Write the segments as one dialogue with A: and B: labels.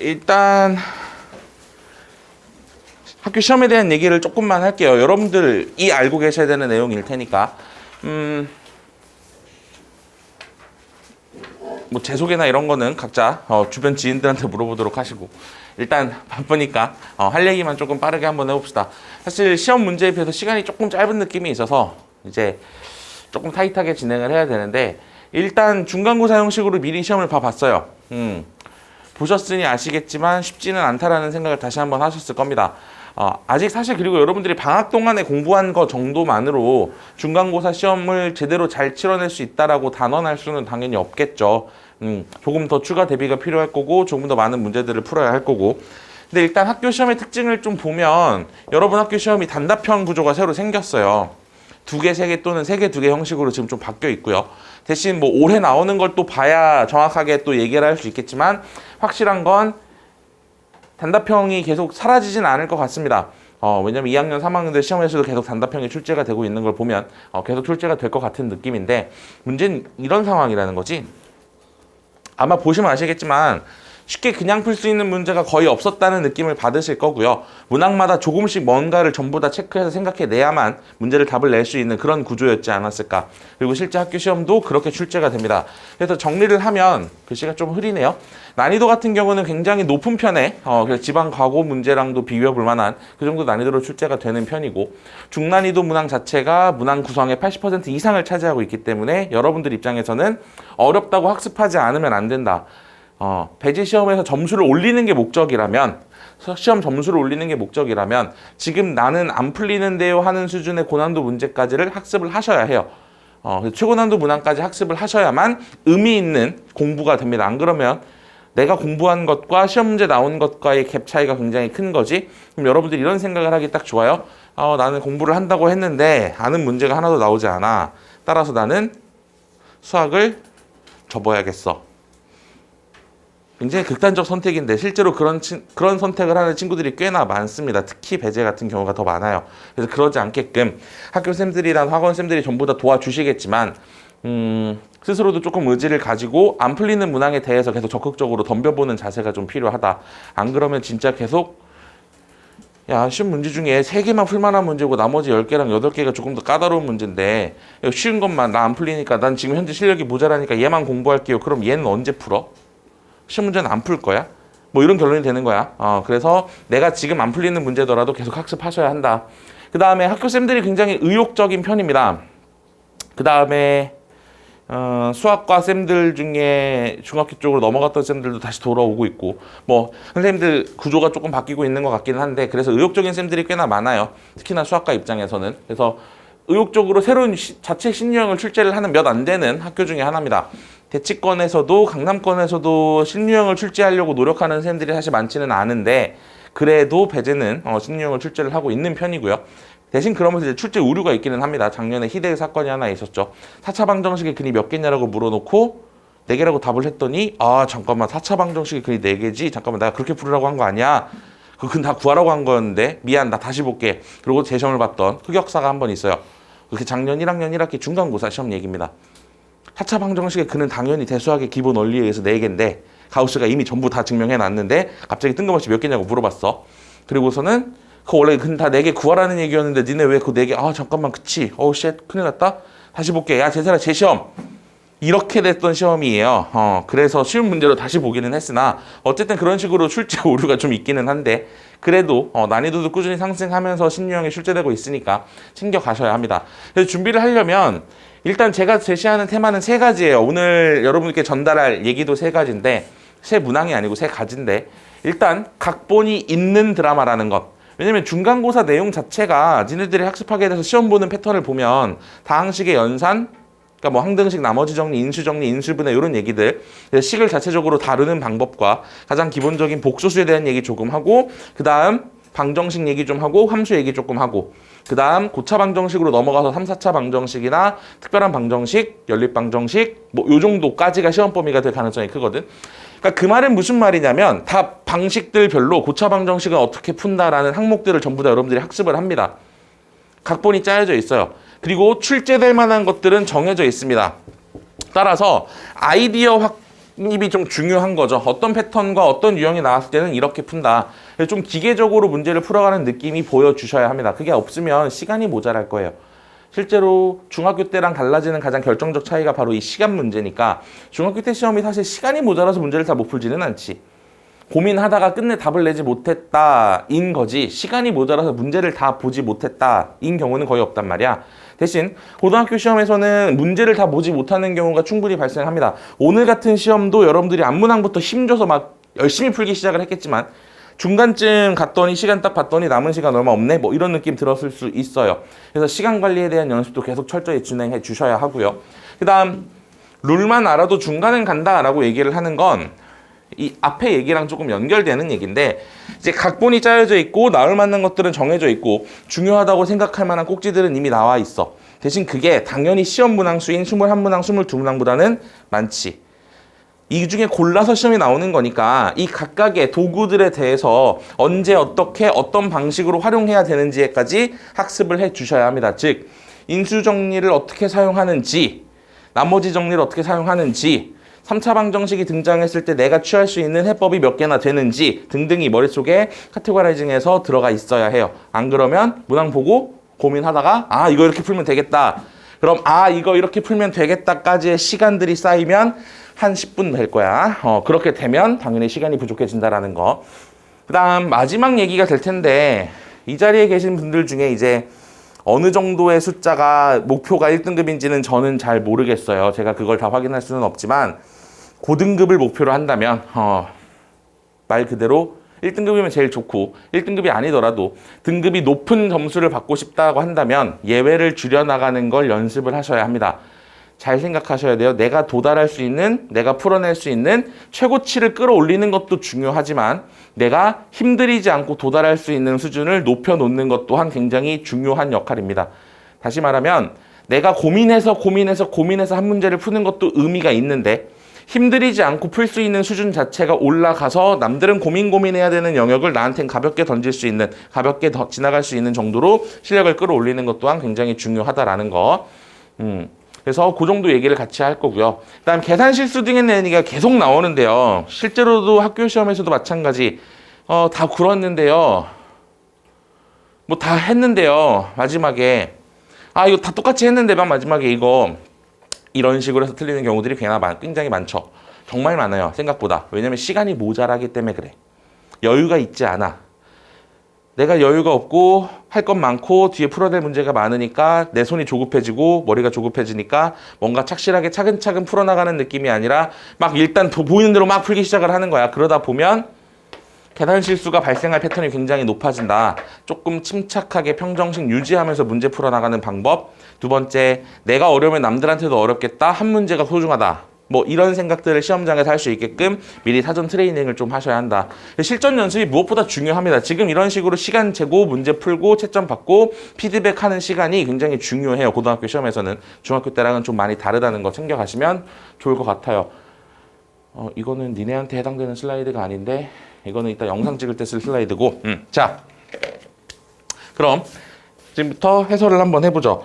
A: 일단 학교 시험에 대한 얘기를 조금만 할게요. 여러분들이 알고 계셔야 되는 내용일 테니까 뭐 제 소개나 이런 거는 각자 주변 지인들한테 물어보도록 하시고, 일단 바쁘니까 할 얘기만 조금 빠르게 한번 해봅시다. 사실 시험 문제에 비해서 시간이 조금 짧은 느낌이 있어서 이제 조금 타이트하게 진행을 해야 되는데, 일단 중간고사 형식으로 미리 시험을 봐봤어요. 보셨으니 아시겠지만 쉽지는 않다라는 생각을 다시 한번 하셨을 겁니다. 아직 사실, 그리고 여러분들이 방학 동안에 공부한 거 정도만으로 중간고사 시험을 제대로 잘 치러낼 수 있다라고 단언할 수는 당연히 없겠죠. 조금 더 추가 대비가 필요할 거고, 조금 더 많은 문제들을 풀어야 할 거고. 근데 일단 학교 시험의 특징을 좀 보면, 여러분 학교 시험이 단답형 구조가 새로 생겼어요. 2개, 3개 또는 3개, 2개 형식으로 지금 좀 바뀌어 있고요. 대신 뭐 올해 나오는 걸 또 봐야 정확하게 또 얘기를 할 수 있겠지만, 확실한 건 단답형이 계속 사라지진 않을 것 같습니다. 왜냐면 2학년, 3학년들 시험에서도 계속 단답형이 출제가 되고 있는 걸 보면 계속 출제가 될 것 같은 느낌인데, 문제는 이런 상황이라는 거지. 아마 보시면 아시겠지만 쉽게 그냥 풀 수 있는 문제가 거의 없었다는 느낌을 받으실 거고요. 문항마다 조금씩 뭔가를 전부 다 체크해서 생각해내야만 문제를 답을 낼 수 있는 그런 구조였지 않았을까. 그리고 실제 학교 시험도 그렇게 출제가 됩니다. 그래서 정리를 하면, 글씨가 좀 흐리네요. 난이도 같은 경우는 굉장히 높은 편에 그래서 지방 과고 문제랑도 비벼볼 만한 그 정도 난이도로 출제가 되는 편이고, 중난이도 문항 자체가 문항 구성의 80% 이상을 차지하고 있기 때문에 여러분들 입장에서는 어렵다고 학습하지 않으면 안 된다. 배제 시험에서 점수를 올리는 게 목적이라면, 시험 점수를 올리는 게 목적이라면 지금 나는 안 풀리는데요 하는 수준의 고난도 문제까지를 학습을 하셔야 해요. 최고난도 문항까지 학습을 하셔야만 의미 있는 공부가 됩니다. 안 그러면 내가 공부한 것과 시험 문제 나온 것과의 갭 차이가 굉장히 큰 거지. 그럼 여러분들이 이런 생각을 하기 딱 좋아요. 나는 공부를 한다고 했는데 아는 문제가 하나도 나오지 않아. 따라서 나는 수학을 접어야겠어. 굉장히 극단적 선택인데 실제로 그런 선택을 하는 친구들이 꽤나 많습니다. 특히 배제 같은 경우가 더 많아요. 그래서 그러지 않게끔 학교쌤들이랑 학원쌤들이 전부 다 도와주시겠지만 스스로도 조금 의지를 가지고 안 풀리는 문항에 대해서 계속 적극적으로 덤벼보는 자세가 좀 필요하다. 안 그러면 진짜 계속 시험 문제 중에 3개만 풀만한 문제고 나머지 10개랑 8개가 조금 더 까다로운 문제인데, 쉬운 것만 나 안 풀리니까, 난 지금 현재 실력이 모자라니까 얘만 공부할게요. 그럼 얘는 언제 풀어? 시험 문제는 안 풀 거야? 뭐 이런 결론이 되는 거야. 그래서 내가 지금 안 풀리는 문제더라도 계속 학습하셔야 한다. 그 다음에 학교쌤들이 굉장히 의욕적인 편입니다. 그 다음에 수학과 쌤들 중에 중학교 쪽으로 넘어갔던 쌤들도 다시 돌아오고 있고, 뭐 선생님들 구조가 조금 바뀌고 있는 것 같기는 한데, 그래서 의욕적인 쌤들이 꽤나 많아요. 특히나 수학과 입장에서는. 그래서 의욕적으로 새로운 자체 신유형을 출제를 하는 몇 안 되는 학교 중에 하나입니다. 대치권에서도 강남권에서도 신유형을 출제하려고 노력하는 쌤들이 사실 많지는 않은데, 그래도 배제는 신유형을 출제를 하고 있는 편이고요. 대신 그러면서 이제 출제 우려가 있기는 합니다. 작년에 희대의 사건이 하나 있었죠. 4차 방정식의 근이 몇 개냐라고 물어놓고 4개라고 답을 했더니, 잠깐만, 4차 방정식의 근이 4개지? 잠깐만, 내가 그렇게 풀으라고 한 거 아니야? 그 근 다 구하라고 한 거였는데 미안, 나 다시 볼게. 그리고 재시험을 봤던 흑역사가 한 번 있어요. 그게 작년 1학년 1학기 중간고사 시험 얘기입니다. 4차 방정식의 근은 당연히 대수학의 기본 원리에 의해서 4개인데 가우스가 이미 전부 다 증명해놨는데 갑자기 뜬금없이 몇 개냐고 물어봤어. 그리고서는 원래 근 다 4개 구하라는 얘기였는데 니네 왜 그 4개, 잠깐만, 그치, 쉣, 큰일 났다, 다시 볼게, 야 제사라 재시험, 이렇게 됐던 시험이에요. 그래서 쉬운 문제로 다시 보기는 했으나 어쨌든 그런 식으로 출제 오류가 좀 있기는 한데, 그래도 난이도도 꾸준히 상승하면서 신유형이 출제되고 있으니까 챙겨가셔야 합니다. 그래서 준비를 하려면 일단 제가 제시하는 테마는 3가지예요. 오늘 여러분께 전달할 얘기도 3가지인데, 3문항이 아니고 3가지인데, 일단 각본이 있는 드라마라는 것. 왜냐면 중간고사 내용 자체가 니네들이 학습하게 돼서 시험 보는 패턴을 보면 다항식의 연산, 그러니까 뭐 항등식, 나머지 정리, 인수 정리, 인수분해 이런 얘기들, 식을 자체적으로 다루는 방법과 가장 기본적인 복소수에 대한 얘기 조금 하고, 그 다음 방정식 얘기 좀 하고, 함수 얘기 조금 하고, 그 다음 고차 방정식으로 넘어가서 3, 4차 방정식이나 특별한 방정식, 연립 방정식, 뭐 요 정도까지가 시험 범위가 될 가능성이 크거든. 그러니까 그 말은 무슨 말이냐면 다 방식들별로 고차 방정식은 어떻게 푼다라는 항목들을 전부 다 여러분들이 학습을 합니다. 각본이 짜여져 있어요. 그리고 출제될 만한 것들은 정해져 있습니다. 따라서 아이디어 확립이 좀 중요한 거죠. 어떤 패턴과 어떤 유형이 나왔을 때는 이렇게 푼다. 좀 기계적으로 문제를 풀어가는 느낌이 보여주셔야 합니다. 그게 없으면 시간이 모자랄 거예요. 실제로 중학교 때랑 달라지는 가장 결정적 차이가 바로 이 시간 문제니까 중학교 때 시험이 사실 시간이 모자라서 문제를 다 못 풀지는 않지. 고민하다가 끝내 답을 내지 못했다인 거지 시간이 모자라서 문제를 다 보지 못했다인 경우는 거의 없단 말이야. 대신 고등학교 시험에서는 문제를 다 보지 못하는 경우가 충분히 발생합니다. 오늘 같은 시험도 여러분들이 앞문항부터 힘줘서 막 열심히 풀기 시작을 했겠지만 중간쯤 갔더니 시간 딱 봤더니 남은 시간 얼마 없네 뭐 이런 느낌 들었을 수 있어요. 그래서 시간 관리에 대한 연습도 계속 철저히 진행해 주셔야 하고요. 그 다음 룰만 알아도 중간은 간다라고 얘기를 하는 건 이 앞에 얘기랑 조금 연결되는 얘기인데 이제 각본이 짜여져 있고 나올 만한 것들은 정해져 있고 중요하다고 생각할 만한 꼭지들은 이미 나와 있어. 대신 그게 당연히 시험 문항 수인 21문항, 22문항보다는 많지. 이 중에 골라서 시험이 나오는 거니까 이 각각의 도구들에 대해서 언제 어떻게 어떤 방식으로 활용해야 되는지에까지 학습을 해 주셔야 합니다. 즉 인수 정리를 어떻게 사용하는지 나머지 정리를 어떻게 사용하는지 3차 방정식이 등장했을 때 내가 취할 수 있는 해법이 몇 개나 되는지 등등이 머릿속에 카테고라이징해서 들어가 있어야 해요. 안 그러면 문항 보고 고민하다가 아 이거 이렇게 풀면 되겠다. 그럼 아 이거 이렇게 풀면 되겠다까지의 시간들이 쌓이면 한 10분 될 거야. 그렇게 되면 당연히 시간이 부족해진다라는 거. 그 다음 마지막 얘기가 될 텐데 이 자리에 계신 분들 중에 이제 어느 정도의 숫자가 목표가 1등급인지는 저는 잘 모르겠어요. 제가 그걸 다 확인할 수는 없지만 고등급을 목표로 한다면 말 그대로 1등급이면 제일 좋고 1등급이 아니더라도 등급이 높은 점수를 받고 싶다고 한다면 예외를 줄여나가는 걸 연습을 하셔야 합니다. 잘 생각하셔야 돼요. 내가 도달할 수 있는, 내가 풀어낼 수 있는 최고치를 끌어올리는 것도 중요하지만 내가 힘들이지 않고 도달할 수 있는 수준을 높여놓는 것 또한 굉장히 중요한 역할입니다. 다시 말하면 내가 고민해서 한 문제를 푸는 것도 의미가 있는데 힘들이지 않고 풀 수 있는 수준 자체가 올라가서 남들은 고민해야 되는 영역을 나한텐 가볍게 던질 수 있는, 가볍게 지나갈 수 있는 정도로 실력을 끌어올리는 것 또한 굉장히 중요하다라는 거. 그래서 그 정도 얘기를 같이 할 거고요. 그다음 계산 실수 등의 얘기가 계속 나오는데요. 실제로도 학교 시험에서도 마찬가지. 다 굴었는데요. 뭐 다 했는데요. 마지막에 이거 다 똑같이 했는데 마지막에 이거 이런 식으로 해서 틀리는 경우들이 굉장히 많죠. 정말 많아요. 생각보다. 왜냐면 시간이 모자라기 때문에 그래. 여유가 있지 않아. 내가 여유가 없고 할 것 많고 뒤에 풀어야 될 문제가 많으니까 내 손이 조급해지고 머리가 조급해지니까 뭔가 착실하게 차근차근 풀어나가는 느낌이 아니라 막 일단 보이는 대로 막 풀기 시작을 하는 거야. 그러다 보면 계산 실수가 발생할 패턴이 굉장히 높아진다. 조금 침착하게 평정심 유지하면서 문제 풀어나가는 방법. 두 번째, 내가 어려우면 남들한테도 어렵겠다. 한 문제가 소중하다. 뭐 이런 생각들을 시험장에서 할 수 있게끔 미리 사전 트레이닝을 좀 하셔야 한다. 실전 연습이 무엇보다 중요합니다. 지금 이런 식으로 시간 재고 문제 풀고 채점 받고 피드백하는 시간이 굉장히 중요해요. 고등학교 시험에서는. 중학교 때랑은 좀 많이 다르다는 거 챙겨가시면 좋을 것 같아요. 이거는 니네한테 해당되는 슬라이드가 아닌데 이거는 이따 영상 찍을 때 쓸 슬라이드고. 자, 그럼 지금부터 해설을 한번 해보죠.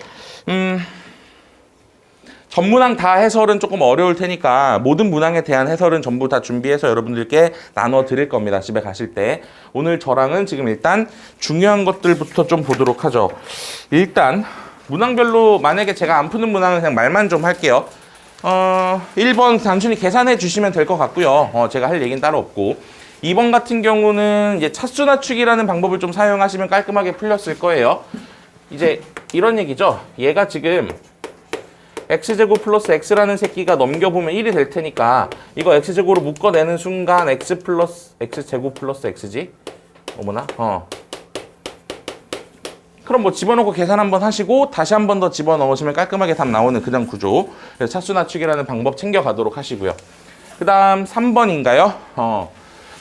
A: 전문항 다 해설은 조금 어려울 테니까 모든 문항에 대한 해설은 전부 다 준비해서 여러분들께 나눠 드릴 겁니다. 집에 가실 때. 오늘 저랑은 지금 일단 중요한 것들부터 좀 보도록 하죠. 일단 문항별로 만약에 제가 안 푸는 문항은 그냥 말만 좀 할게요. 1번 단순히 계산해 주시면 될 것 같고요. 제가 할 얘기는 따로 없고. 2번 같은 경우는 이제 차수 낮추기라는 방법을 좀 사용하시면 깔끔하게 풀렸을 거예요. 이제 이런 얘기죠. 얘가 지금 x제곱 플러스 x라는 새끼가 넘겨보면 1이 될 테니까 이거 x제곱으로 묶어내는 순간 x제곱 플러스 x지? 어머나? 그럼 뭐 집어넣고 계산 한번 하시고 다시 한 번 더 집어넣으시면 깔끔하게 답 나오는 그냥 구조. 그래서 차수 낮추기라는 방법 챙겨가도록 하시고요. 그 다음 3번인가요?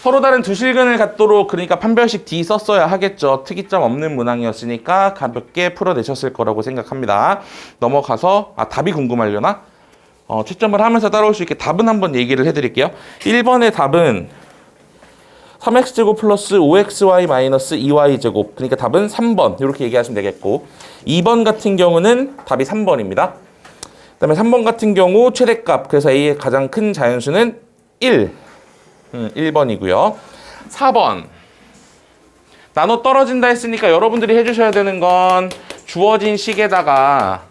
A: 서로 다른 두 실근을 갖도록 그러니까 판별식 D 썼어야 하겠죠. 특이점 없는 문항이었으니까 가볍게 풀어내셨을 거라고 생각합니다. 넘어가서 답이 궁금하려나? 채점을 하면서 따라올 수 있게 답은 한번 얘기를 해드릴게요. 1번의 답은 3x제곱 플러스 5xy 마이너스 2y제곱. 그러니까 답은 3번 이렇게 얘기하시면 되겠고 2번 같은 경우는 답이 3번입니다. 그 다음에 3번 같은 경우 최대값, 그래서 A의 가장 큰 자연수는 1. 1번이고요. 4번. 나눠 떨어진다 했으니까 여러분들이 해주셔야 되는 건 주어진 식에다가,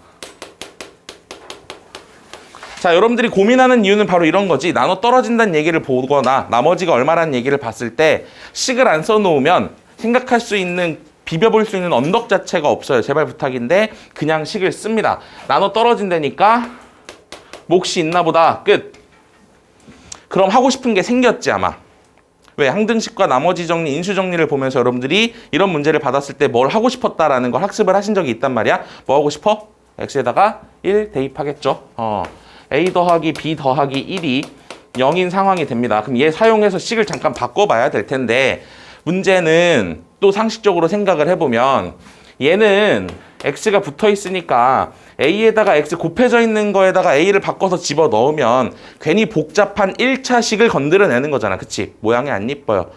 A: 자, 여러분들이 고민하는 이유는 바로 이런 거지. 나눠 떨어진다는 얘기를 보거나 나머지가 얼마라는 얘기를 봤을 때 식을 안 써놓으면 생각할 수 있는, 비벼볼 수 있는 언덕 자체가 없어요. 제발 부탁인데 그냥 식을 씁니다. 나눠 떨어진다니까 몫이 있나 보다. 끝. 그럼 하고 싶은 게 생겼지 아마. 왜? 항등식과 나머지 정리, 인수 정리를 보면서 여러분들이 이런 문제를 받았을 때 뭘 하고 싶었다라는 걸 학습을 하신 적이 있단 말이야. 뭐 하고 싶어? x에다가 1 대입하겠죠. a 더하기 b 더하기 1이 0인 상황이 됩니다. 그럼 얘 사용해서 식을 잠깐 바꿔봐야 될 텐데, 문제는 또 상식적으로 생각을 해보면 얘는 x가 붙어 있으니까 a에다가 x 곱해져 있는 거에다가 a를 바꿔서 집어 넣으면 괜히 복잡한 1차식을 건드려내는 거잖아. 그치? 모양이 안 이뻐요.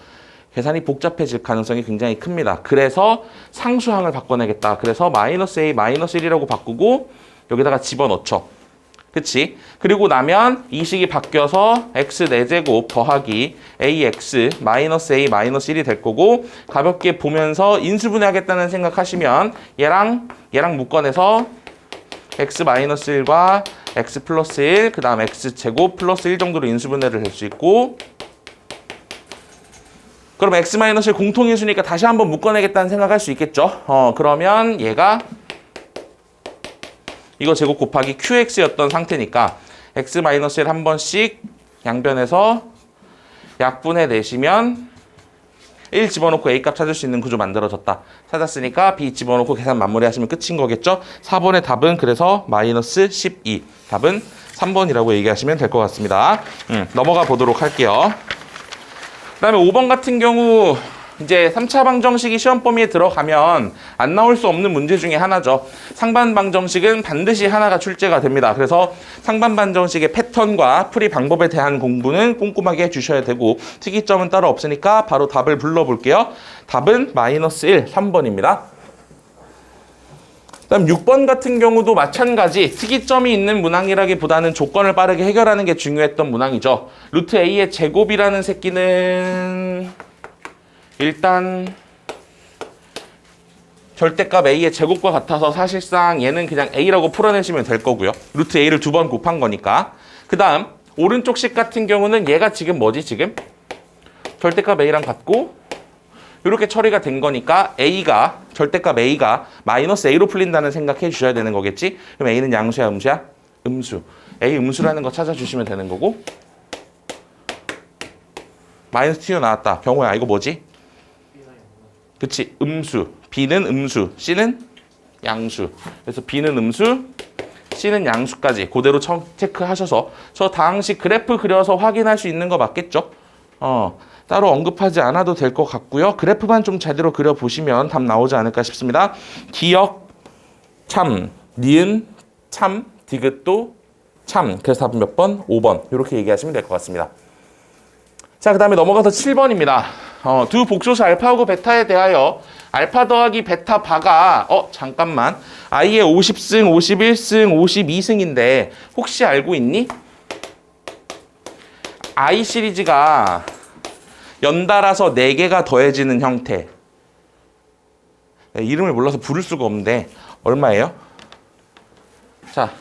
A: 계산이 복잡해질 가능성이 굉장히 큽니다. 그래서 상수항을 바꿔내겠다. 그래서 마이너스 a 마이너스 1이라고 바꾸고 여기다가 집어넣죠. 그치? 그리고 나면 이 식이 바뀌어서 x 4제곱 더하기 ax 마이너스 a 마이너스 1이 될 거고, 가볍게 보면서 인수분해하겠다는 생각하시면 얘랑 묶어내서 x 마이너스 1과 x 플러스 1, 그 다음 x 제곱 플러스 1 정도로 인수분해를 할 수 있고, 그럼 x 마이너스 1 공통인수니까 다시 한번 묶어내겠다는 생각할 수 있겠죠. 그러면 얘가 이거 제곱 곱하기 qx였던 상태니까 x 마이너스 1 한 번씩 양변에서 약분해 내시면 1 집어넣고 a 값 찾을 수 있는 구조 만들어졌다. 찾았으니까 b 집어넣고 계산 마무리하시면 끝인 거겠죠. 4번의 답은 그래서 마이너스 12. 답은 3번이라고 얘기하시면 될 것 같습니다. 넘어가 보도록 할게요. 그 다음에 5번 같은 경우 이제 3차 방정식이 시험 범위에 들어가면 안 나올 수 없는 문제 중에 하나죠. 상반 방정식은 반드시 하나가 출제가 됩니다. 그래서 상반 방정식의 패턴과 풀이 방법에 대한 공부는 꼼꼼하게 해주셔야 되고, 특이점은 따로 없으니까 바로 답을 불러볼게요. 답은 마이너스 1, 3번입니다. 그다음 6번 같은 경우도 마찬가지, 특이점이 있는 문항이라기보다는 조건을 빠르게 해결하는 게 중요했던 문항이죠. 루트 a의 제곱이라는 새끼는 일단 절대값 a의 제곱과 같아서 사실상 얘는 그냥 a라고 풀어내시면 될 거고요. 루트 a를 2번 곱한 거니까. 그 다음 오른쪽 식 같은 경우는 얘가 지금 뭐지? 지금 절대값 a랑 같고 이렇게 처리가 된 거니까 a가, 절대값 a가 마이너스 a로 풀린다는 생각해 주셔야 되는 거겠지? 그럼 a는 양수야, 음수야? 음수. a 음수라는 거 찾아주시면 되는 거고, 마이너스 t로 나왔다. 병호야, 이거 뭐지? 그치, 음수. b는 음수, c는 양수. 그래서 b는 음수, c는 양수까지 그대로 체크하셔서 저 다항식 그래프 그려서 확인할 수 있는 거 맞겠죠? 따로 언급하지 않아도 될 것 같고요. 그래프만 좀 제대로 그려보시면 답 나오지 않을까 싶습니다. 기역, 참, 니은, 참, 디귿도, 참. 그래서 답은 몇 번? 5번. 이렇게 얘기하시면 될 것 같습니다. 자, 그 다음에 넘어가서 7번입니다. 두 복소수 알파하고 베타에 대하여 알파 더하기 베타 바가 잠깐만, i의 50승, 51승, 52승인데 혹시 알고 있니? i 시리즈가 연달아서 4개가 더해지는 형태. 이름을 몰라서 부를 수가 없는데 얼마예요? 자,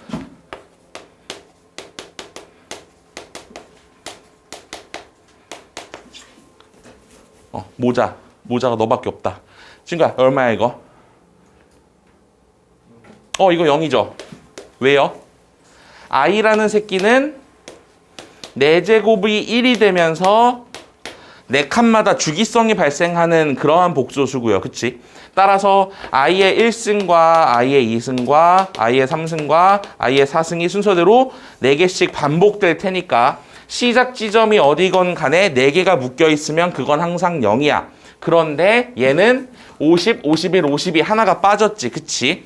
A: 모자가 너밖에 없다. 친구야, 얼마야 이거? 이거 0이죠. 왜요? i라는 새끼는 4제곱이 1이 되면서 4칸마다 주기성이 발생하는 그러한 복소수고요. 그치? 따라서 i의 1승과 i의 2승과 i의 3승과 i의 4승이 순서대로 4개씩 반복될 테니까 시작 지점이 어디건 간에 4개가 묶여 있으면 그건 항상 0이야. 그런데 얘는 50, 51, 52 하나가 빠졌지. 그치?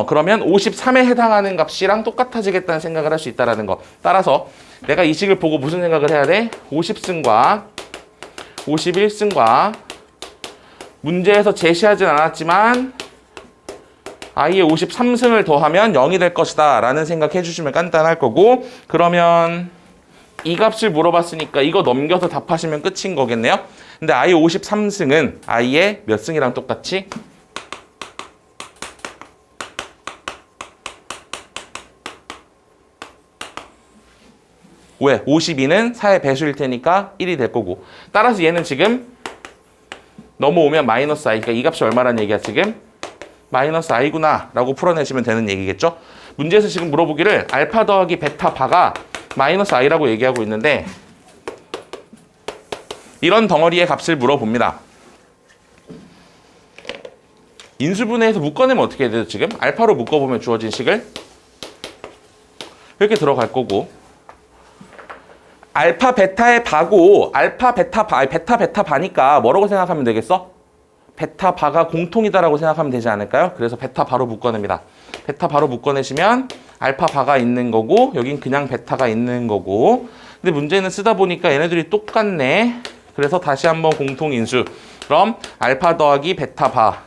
A: 그러면 53에 해당하는 값이랑 똑같아지겠다는 생각을 할 수 있다는 거. 따라서 내가 이 식을 보고 무슨 생각을 해야 돼? 50승과 51승과 문제에서 제시하진 않았지만 i의 53승을 더하면 0이 될 것이다 라는 생각해 주시면 간단할 거고, 그러면 이 값을 물어봤으니까 이거 넘겨서 답하시면 끝인 거겠네요. 근데 i의 53승은 i의 몇 승이랑 똑같이? 왜? 52는 4의 배수일 테니까 1이 될 거고, 따라서 얘는 지금 넘어오면 마이너스 i, 그러니까 이 값이 얼마란 얘기야 지금? 마이너스 i구나 라고 풀어내시면 되는 얘기겠죠. 문제에서 지금 물어보기를 알파 더하기 베타 바가 마이너스 i라고 얘기하고 있는데, 이런 덩어리의 값을 물어봅니다. 인수분해해서 묶어내면 어떻게 해야 되죠? 지금 알파로 묶어보면 주어진 식을 이렇게 들어갈 거고, 알파 베타의 바고 알파 베타 바, 베타 베타 바니까 뭐라고 생각하면 되겠어? 베타 바가 공통이다라고 생각하면 되지 않을까요? 그래서 베타 바로 묶어냅니다. 베타 바로 묶어내시면 알파 바가 있는 거고, 여긴 그냥 베타가 있는 거고. 근데 문제는 쓰다 보니까 얘네들이 똑같네. 그래서 다시 한번 공통인수. 그럼 알파 더하기 베타 바,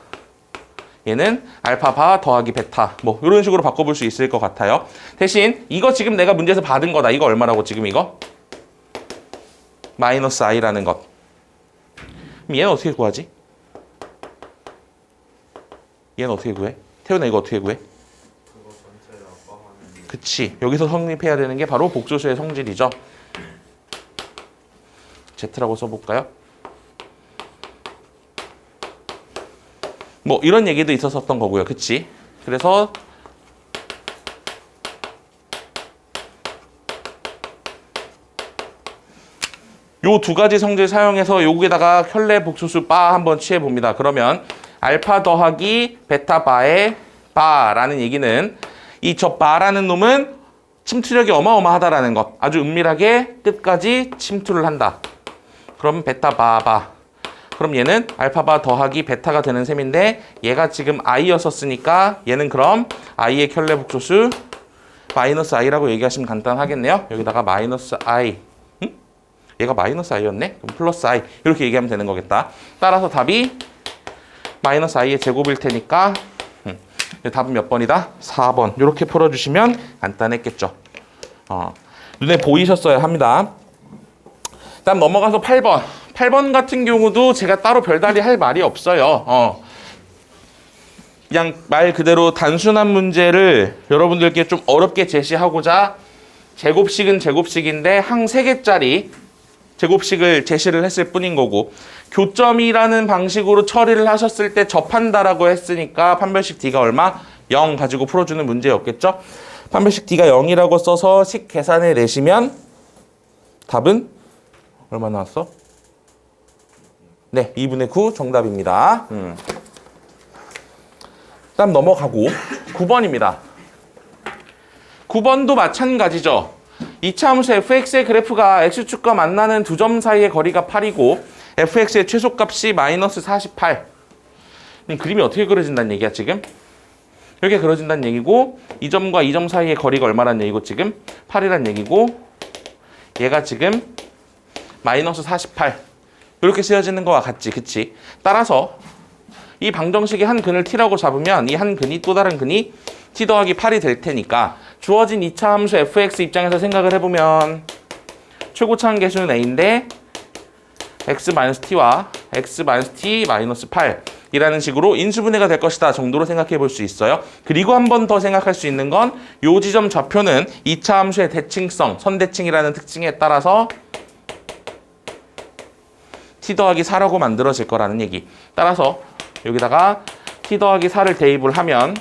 A: 얘는 알파 바 더하기 베타, 뭐 이런 식으로 바꿔볼 수 있을 것 같아요. 대신 이거 지금 내가 문제에서 받은 거다. 이거 얼마라고 지금 이거? 마이너스 i라는 것. 그럼 얘는 어떻게 구하지? 얘는 어떻게 구해? 태훈아 이거 어떻게 구해? 그치. 여기서 성립해야 되는 게 바로 복소수의 성질이죠. Z라고 써볼까요? 뭐 이런 얘기도 있었던 거고요. 그치? 그래서 요 두 가지 성질 사용해서 여기다가 켤레 복소수 바 한번 취해봅니다. 그러면 알파 더하기 베타 바의 바라는 얘기는 이 저 바라는 놈은 침투력이 어마어마하다라는 것. 아주 은밀하게 끝까지 침투를 한다. 그럼 베타 바. 그럼 얘는 알파 바 더하기 베타가 되는 셈인데, 얘가 지금 i였었으니까 얘는 그럼 i의 켤레 복소수 마이너스 i라고 얘기하시면 간단하겠네요. 여기다가 마이너스 i. 얘가 마이너스 i였네? 그럼 플러스 i. 이렇게 얘기하면 되는 거겠다. 따라서 답이 마이너스 i의 제곱일 테니까 답은 몇 번이다? 4번. 이렇게 풀어주시면 간단했겠죠. 눈에 보이셨어야 합니다. 다음 넘어가서 8번. 8번 같은 경우도 제가 따로 별다리 할 말이 없어요. 그냥 말 그대로 단순한 문제를 여러분들께 좀 어렵게 제시하고자 제곱식은 제곱식인데 항 3개짜리 제곱식을 제시를 했을 뿐인 거고, 교점이라는 방식으로 처리를 하셨을 때 접한다라고 했으니까 판별식 D가 얼마? 0 가지고 풀어주는 문제였겠죠? 판별식 D가 0이라고 써서 식 계산을 내시면 답은 얼마 나왔어? 네, 2분의 9 정답입니다. 다음 넘어가고 9번입니다. 9번도 마찬가지죠. 이차 함수 fx의 그래프가 x축과 만나는 두 점 사이의 거리가 8이고 fx의 최소값이 마이너스 48. 그림이 어떻게 그려진다는 얘기야 지금? 이렇게 그려진다는 얘기고, 이 점과 이 점 사이의 거리가 얼마란 얘기고 지금? 8이란 얘기고, 얘가 지금 마이너스 48. 이렇게 쓰여지는 거와 같지, 그치? 따라서 이 방정식의 한 근을 t라고 잡으면 이 한 근이 또 다른 근이 t 더하기 8이 될 테니까, 주어진 2차 함수 fx 입장에서 생각을 해보면 최고차항 계수는 a인데 x-t와 x-t-8 이라는 식으로 인수분해가 될 것이다 정도로 생각해 볼 수 있어요. 그리고 한 번 더 생각할 수 있는 건 요 지점 좌표는 2차 함수의 대칭성, 선대칭이라는 특징에 따라서 t 더하기 4라고 만들어질 거라는 얘기. 따라서 여기다가 t 더하기 4를 대입을 하면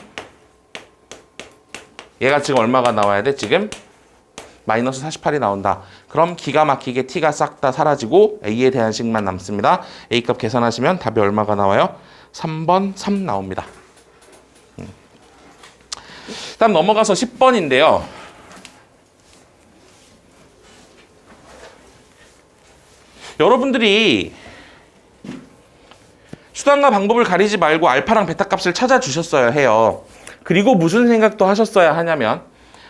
A: 얘가 지금 얼마가 나와야 돼? 지금 마이너스 48이 나온다. 그럼 기가 막히게 t가 싹 다 사라지고 a에 대한 식만 남습니다. a 값 계산하시면 답이 얼마가 나와요? 3번 3 나옵니다. 다음 넘어가서 10번인데요. 여러분들이 수단과 방법을 가리지 말고 알파랑 베타 값을 찾아주셨어야 해요. 그리고 무슨 생각도 하셨어야 하냐면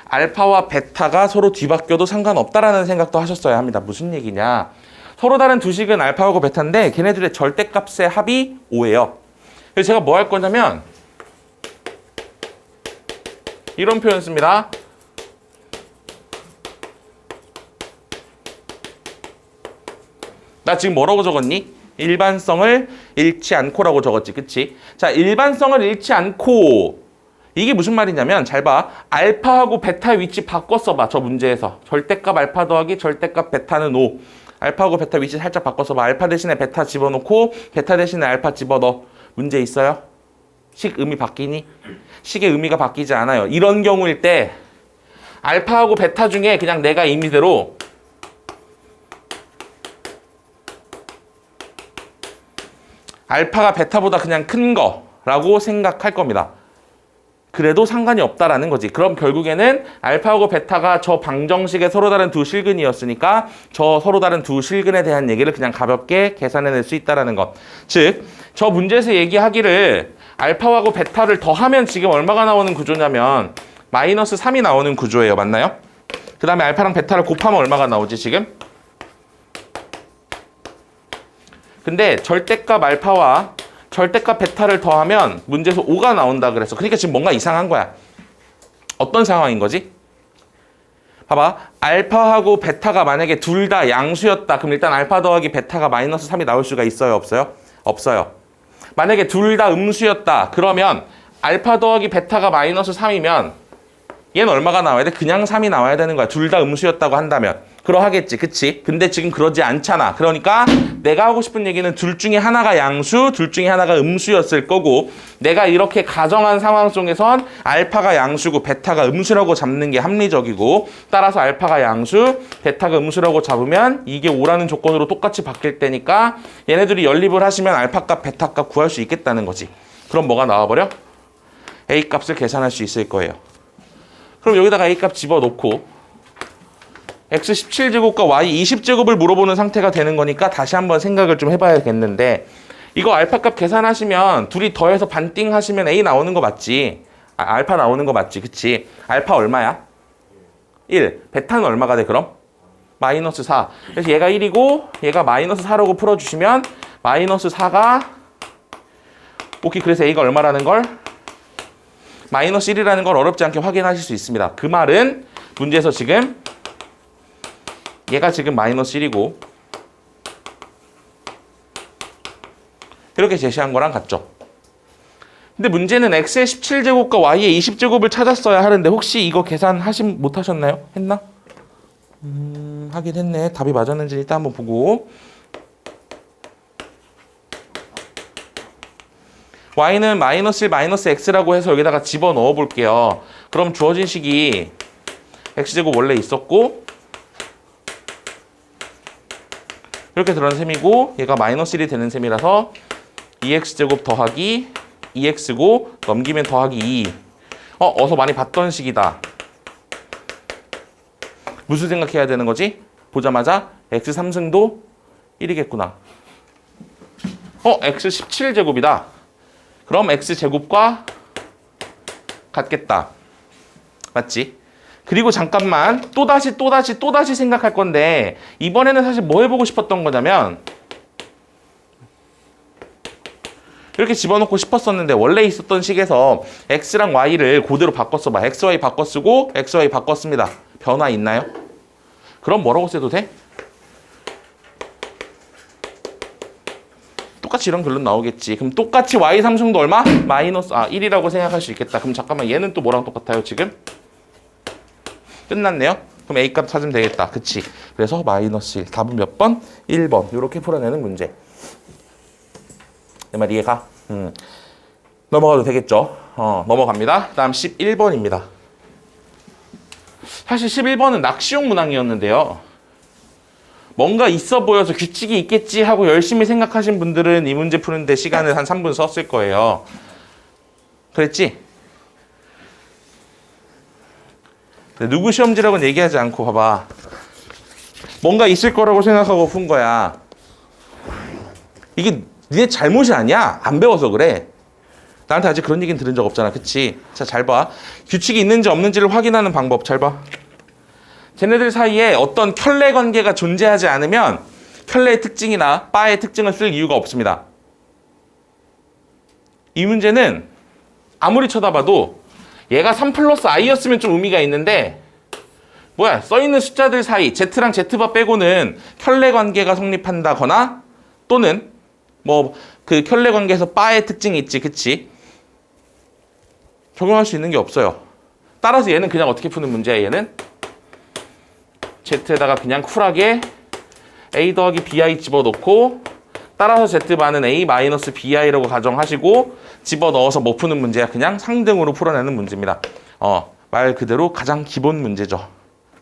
A: 알파와 베타가 서로 뒤바뀌어도 상관없다라는 생각도 하셨어야 합니다. 무슨 얘기냐? 서로 다른 두 식은 알파하고 베타인데 걔네들의 절대값의 합이 5예요. 그래서 제가 뭐 할 거냐면 이런 표현 씁니다. 나 지금 뭐라고 적었니? 일반성을 잃지 않고라고 적었지, 그치? 자, 일반성을 잃지 않고 이게 무슨 말이냐면 잘 봐. 알파하고 베타 위치 바꿔 써봐. 저 문제에서. 절대값 알파 더하기 절대값 베타는 5. 알파하고 베타 위치 살짝 바꿔 써봐. 알파 대신에 베타 집어넣고 베타 대신에 알파 집어넣어. 문제 있어요? 식 의미 바뀌니? 식의 의미가 바뀌지 않아요. 이런 경우일 때 알파하고 베타 중에 그냥 내가 임의대로 알파가 베타보다 그냥 큰 거라고 생각할 겁니다. 그래도 상관이 없다라는 거지. 그럼 결국에는 알파하고 베타가 저 방정식의 서로 다른 두 실근이었으니까 저 서로 다른 두 실근에 대한 얘기를 그냥 가볍게 계산해낼 수 있다라는 것. 즉, 저 문제에서 얘기하기를 알파하고 베타를 더하면 지금 얼마가 나오는 구조냐면 마이너스 3이 나오는 구조예요. 맞나요? 그 다음에 알파랑 베타를 곱하면 얼마가 나오지 지금? 근데 절대값 알파와 절대값 베타를 더하면 문제에서 5가 나온다 그랬어. 그러니까 지금 뭔가 이상한 거야. 어떤 상황인 거지? 봐봐. 알파하고 베타가 만약에 둘 다 양수였다. 그럼 일단 알파 더하기 베타가 마이너스 3이 나올 수가 있어요? 없어요? 없어요. 만약에 둘 다 음수였다. 그러면 알파 더하기 베타가 마이너스 3이면 얘는 얼마가 나와야 돼? 그냥 3이 나와야 되는 거야. 둘 다 음수였다고 한다면. 그러하겠지. 그치? 근데 지금 그러지 않잖아. 그러니까 내가 하고 싶은 얘기는 둘 중에 하나가 양수, 둘 중에 하나가 음수였을 거고 내가 이렇게 가정한 상황 속에선 알파가 양수고 베타가 음수라고 잡는 게 합리적이고 따라서 알파가 양수, 베타가 음수라고 잡으면 이게 5라는 조건으로 똑같이 바뀔 때니까 얘네들이 연립을 하시면 알파값, 베타값 구할 수 있겠다는 거지. 그럼 뭐가 나와버려? A값을 계산할 수 있을 거예요. 그럼 여기다가 A값 집어넣고 x 17제곱과 y 20제곱을 물어보는 상태가 되는 거니까 다시 한번 생각을 좀 해봐야겠는데 이거 알파값 계산하시면 둘이 더해서 반띵 하시면 A 나오는 거 맞지? 알파 나오는 거 맞지? 그치? 알파 얼마야? 1. 베타는 얼마가 돼 그럼? 마이너스 4. 그래서 얘가 1이고 얘가 마이너스 4라고 풀어주시면 마이너스 4가 오케이. 그래서 A가 얼마라는 걸? 마이너스 1이라는 걸 어렵지 않게 확인하실 수 있습니다. 그 말은 문제에서 지금 얘가 지금 마이너스 1이고 이렇게 제시한 거랑 같죠. 근데 문제는 x의 17제곱과 y의 20제곱을 찾았어야 하는데 혹시 이거 못하셨나요? 했나? 하긴 했네. 답이 맞았는지 일단 한번 보고 y는 마이너스 1 마이너스 x라고 해서 여기다가 집어넣어 볼게요. 그럼 주어진 식이 x제곱 원래 있었고 이렇게 들어간 셈이고 얘가 마이너스 1이 되는 셈이라서 2x제곱 더하기 2x고 넘기면 더하기 2. 어서 많이 봤던 식이다. 무슨 생각해야 되는 거지? 보자마자 x 3승도 1이겠구나. x 17제곱이다. 그럼 x제곱과 같겠다. 맞지? 그리고 잠깐만 또다시 생각할 건데 이번에는 사실 뭐 해보고 싶었던 거냐면 이렇게 집어넣고 싶었었는데 원래 있었던 식에서 x랑 y를 그대로 바꿔 써봐. xy 바꿔 쓰고 xy 바꿔 씁니다. 변화 있나요? 그럼 뭐라고 써도 돼? 똑같이 이런 결론 나오겠지. 그럼 똑같이 y 삼승도 얼마? 마이너스 1이라고 생각할 수 있겠다. 그럼 잠깐만 얘는 또 뭐랑 똑같아요 지금? 끝났네요. 그럼 A값 찾으면 되겠다. 그치? 그래서 마이너스 1. 답은 몇 번? 1번. 이렇게 풀어내는 문제. 내 말 이해가? 넘어가도 되겠죠? 넘어갑니다. 다음 11번입니다. 사실 11번은 낚시용 문항이었는데요. 뭔가 있어 보여서 규칙이 있겠지 하고 열심히 생각하신 분들은 이 문제 푸는데 시간을 한 3분 썼을 거예요. 그랬지? 누구 시험지라고는 얘기하지 않고 봐봐. 뭔가 있을 거라고 생각하고 푼 거야. 이게 니네 잘못이 아니야. 안 배워서 그래. 나한테 아직 그런 얘기는 들은 적 없잖아. 그치? 자, 잘 봐. 규칙이 있는지 없는지를 확인하는 방법 잘 봐. 쟤네들 사이에 어떤 켤레 관계가 존재하지 않으면 켤레의 특징이나 바의 특징을 쓸 이유가 없습니다. 이 문제는 아무리 쳐다봐도 얘가 3 플러스 i였으면 좀 의미가 있는데 뭐야, 써있는 숫자들 사이 z랑 z바 빼고는 켤레 관계가 성립한다거나 또는 뭐 그 켤레 관계에서 바의 특징이 있지, 그치? 적용할 수 있는 게 없어요. 따라서 얘는 그냥 어떻게 푸는 문제야, 얘는? z에다가 그냥 쿨하게 a 더하기 bi 집어넣고 따라서 z바는 a 마이너스 bi라고 가정하시고 집어넣어서 뭐 푸는 문제야? 그냥 상등으로 풀어내는 문제입니다. 말 그대로 가장 기본 문제죠.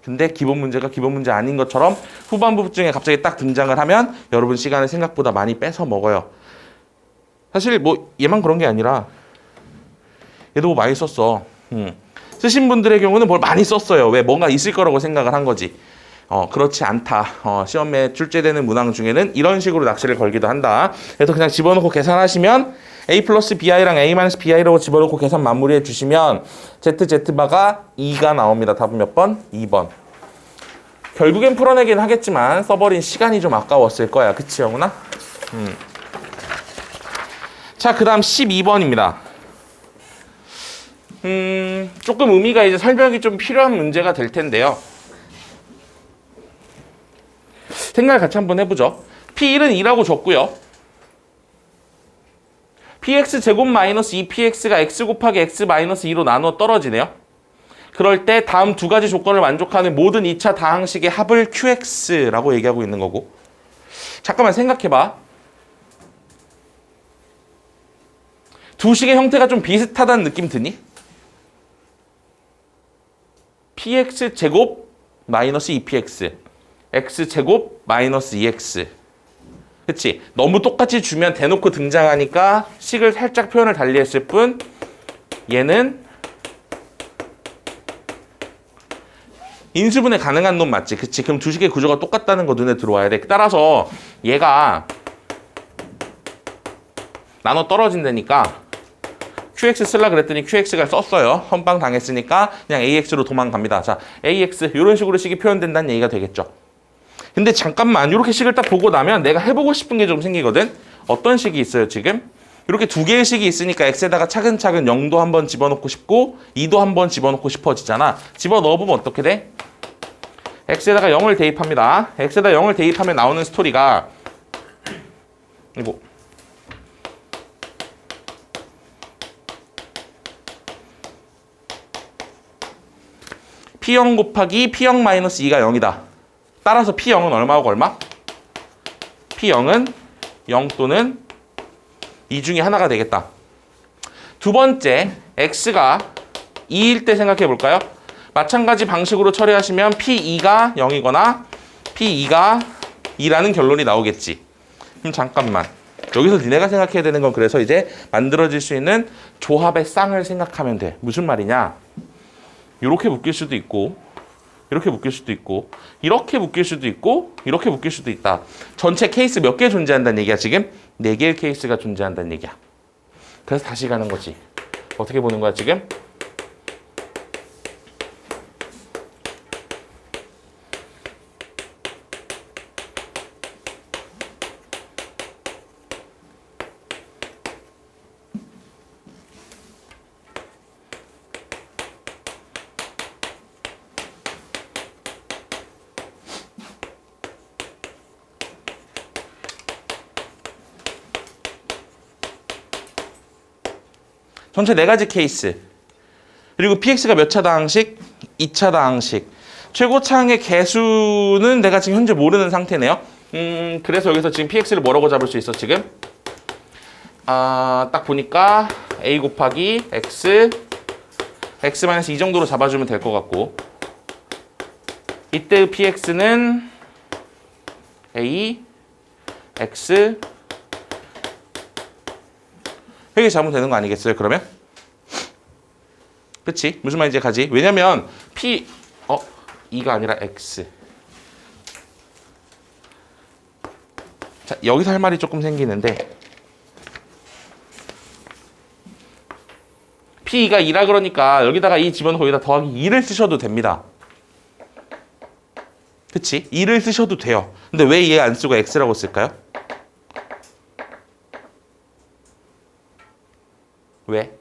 A: 근데 기본 문제가 기본 문제 아닌 것처럼 후반부 중에 갑자기 딱 등장을 하면 여러분 시간을 생각보다 많이 뺏어 먹어요. 사실 뭐 얘만 그런 게 아니라 얘도 뭐 많이 썼어. 쓰신 분들의 경우는 뭘 많이 썼어요. 왜? 뭔가 있을 거라고 생각을 한 거지. 그렇지 않다. 시험에 출제되는 문항 중에는 이런 식으로 낚시를 걸기도 한다. 그래서 그냥 집어넣고 계산하시면 a 플러스 bi랑 a 마이너스 bi라고 집어넣고 계산 마무리해 주시면 z바가 2가 나옵니다. 답은 몇 번? 2번. 결국엔 풀어내긴 하겠지만 써버린 시간이 좀 아까웠을 거야. 그치, 영훈아? 자, 그 다음 12번입니다. 조금 의미가 이제 설명이 좀 필요한 문제가 될 텐데요. 생각을 같이 한번 해보죠. P1은 2라고 줬고요. px 제곱 마이너스 2px가 x 곱하기 x 마이너스 2로 나누어 떨어지네요. 그럴 때 다음 두 가지 조건을 만족하는 모든 2차 다항식의 합을 qx라고 얘기하고 있는 거고. 잠깐만 생각해봐. 두 식의 형태가 좀 비슷하다는 느낌 드니? px 제곱 마이너스 2px x 제곱 마이너스 2x. 그치? 너무 똑같이 주면 대놓고 등장하니까 식을 살짝 표현을 달리했을 뿐 얘는 인수분해 가능한 놈 맞지? 그치? 그럼 두 식의 구조가 똑같다는 거 눈에 들어와야 돼. 따라서 얘가 나눠 떨어진다니까 QX 쓰려고 그랬더니 QX가 썼어요. 선빵 당했으니까 그냥 AX로 도망갑니다. 자, AX 이런 식으로 식이 표현된다는 얘기가 되겠죠. 근데 잠깐만 이렇게 식을 딱 보고 나면 내가 해보고 싶은 게 좀 생기거든. 어떤 식이 있어요 지금? 이렇게 두 개의 식이 있으니까 X에다가 차근차근 0도 한번 집어넣고 싶고 2도 한번 집어넣고 싶어지잖아. 집어넣어보면 어떻게 돼? X에다가 0을 대입합니다. X에다 0을 대입하면 나오는 스토리가 이거 P0 곱하기 P0 마이너스 2가 0이다. 따라서 P0은 얼마하고 얼마? P0은 0 또는 2 중에 하나가 되겠다. 두 번째, X가 2일 때 생각해 볼까요? 마찬가지 방식으로 처리하시면 P2가 0이거나 P2가 2라는 결론이 나오겠지. 그럼 잠깐만. 여기서 니네가 생각해야 되는 건 그래서 이제 만들어질 수 있는 조합의 쌍을 생각하면 돼. 무슨 말이냐? 이렇게 묶일 수도 있고 이렇게 묶일 수도 있고 이렇게 묶일 수도 있고 이렇게 묶일 수도 있다. 전체 케이스 몇 개 존재한다는 얘기야 지금? 4개의 케이스가 존재한다는 얘기야. 그래서 다시 가는 거지. 어떻게 보는 거야 지금? 전체 4가지 케이스. 그리고 px가 몇 차 다항식? 2차 다항식. 최고차항의 개수는 내가 지금 현재 모르는 상태네요. 그래서 여기서 지금 px를 뭐라고 잡을 수 있어 지금? 딱 보니까 a 곱하기 x x-2 정도로 잡아주면 될 것 같고 이때의 px는 a x 이렇게 잡으면 되는 거 아니겠어요 그러면? 그치? 무슨 말인지 가지? 왜냐면 P 2가 아니라 X. 자, 여기서 할 말이 조금 생기는데 P2가 2라 그러니까 여기다가 2 집어넣고 여기다 더하기 2를 쓰셔도 됩니다. 그치? 2를 쓰셔도 돼요. 근데 왜 얘 안 쓰고 X라고 쓸까요? 왜?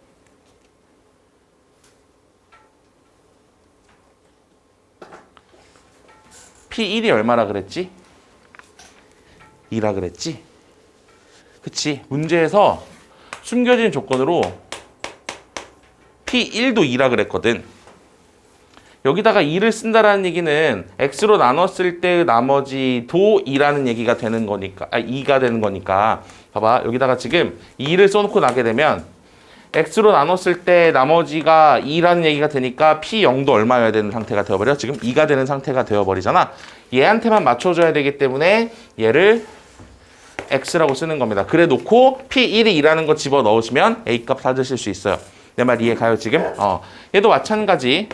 A: P1이 얼마라 그랬지? 2라 그랬지? 그치? 문제에서 숨겨진 조건으로 P1도 2라 그랬거든. 여기다가 2를 쓴다라는 얘기는 x로 나눴을 때 나머지도 2라는 얘기가 되는 거니까, 2가 되는 거니까. 봐봐, 여기다가 지금 2를 써놓고 나게 되면 x로 나눴을 때 나머지가 2라는 얘기가 되니까 P0도 얼마여야 되는 상태가 되어버려? 지금 2가 되는 상태가 되어버리잖아. 얘한테만 맞춰줘야 되기 때문에 얘를 x라고 쓰는 겁니다. 그래 놓고 P1이 2라는 거 집어넣으시면 a값 찾으실 수 있어요. 내 말 이해가요 지금? 얘도 마찬가지.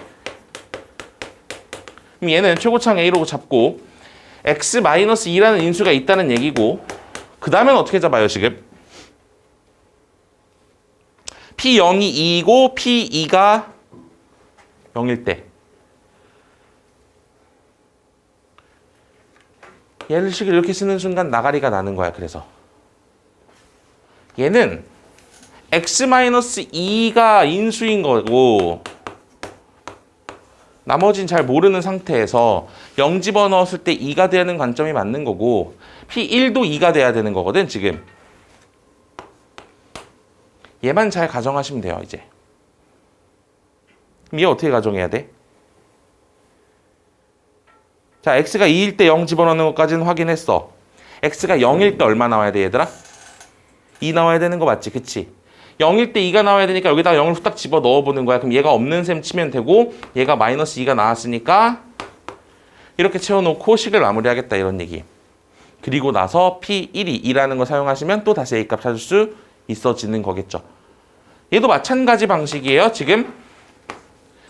A: 그럼 얘는 최고창 a로 잡고 x-2라는 인수가 있다는 얘기고, 그 다음엔 어떻게 잡아요 지금? P0이 2이고 P2가 0일 때 얘를 식을 이렇게 쓰는 순간 나가리가 나는 거야. 그래서 얘는 x-2가 인수인 거고 나머지는 잘 모르는 상태에서 0 집어넣었을 때 2가 되는 관점이 맞는 거고, P1도 2가 돼야 되는 거거든 지금. 얘만 잘 가정하시면 돼요 이제. 그럼 얘 어떻게 가정해야 돼? 자, x가 2일 때 0 집어넣는 것까지는 확인했어. x가 0일 때 얼마 나와야 돼 얘들아? 2 나와야 되는 거 맞지? 그치? 0일 때 2가 나와야 되니까 여기다가 0을 후딱 집어 넣어보는 거야. 그럼 얘가 없는 셈 치면 되고, 얘가 마이너스 2가 나왔으니까 이렇게 채워놓고 식을 마무리하겠다 이런 얘기. 그리고 나서 P1이 2라는 거 사용하시면 또 다시 A값 찾을 수 있어지는 거겠죠. 얘도 마찬가지 방식이에요 지금.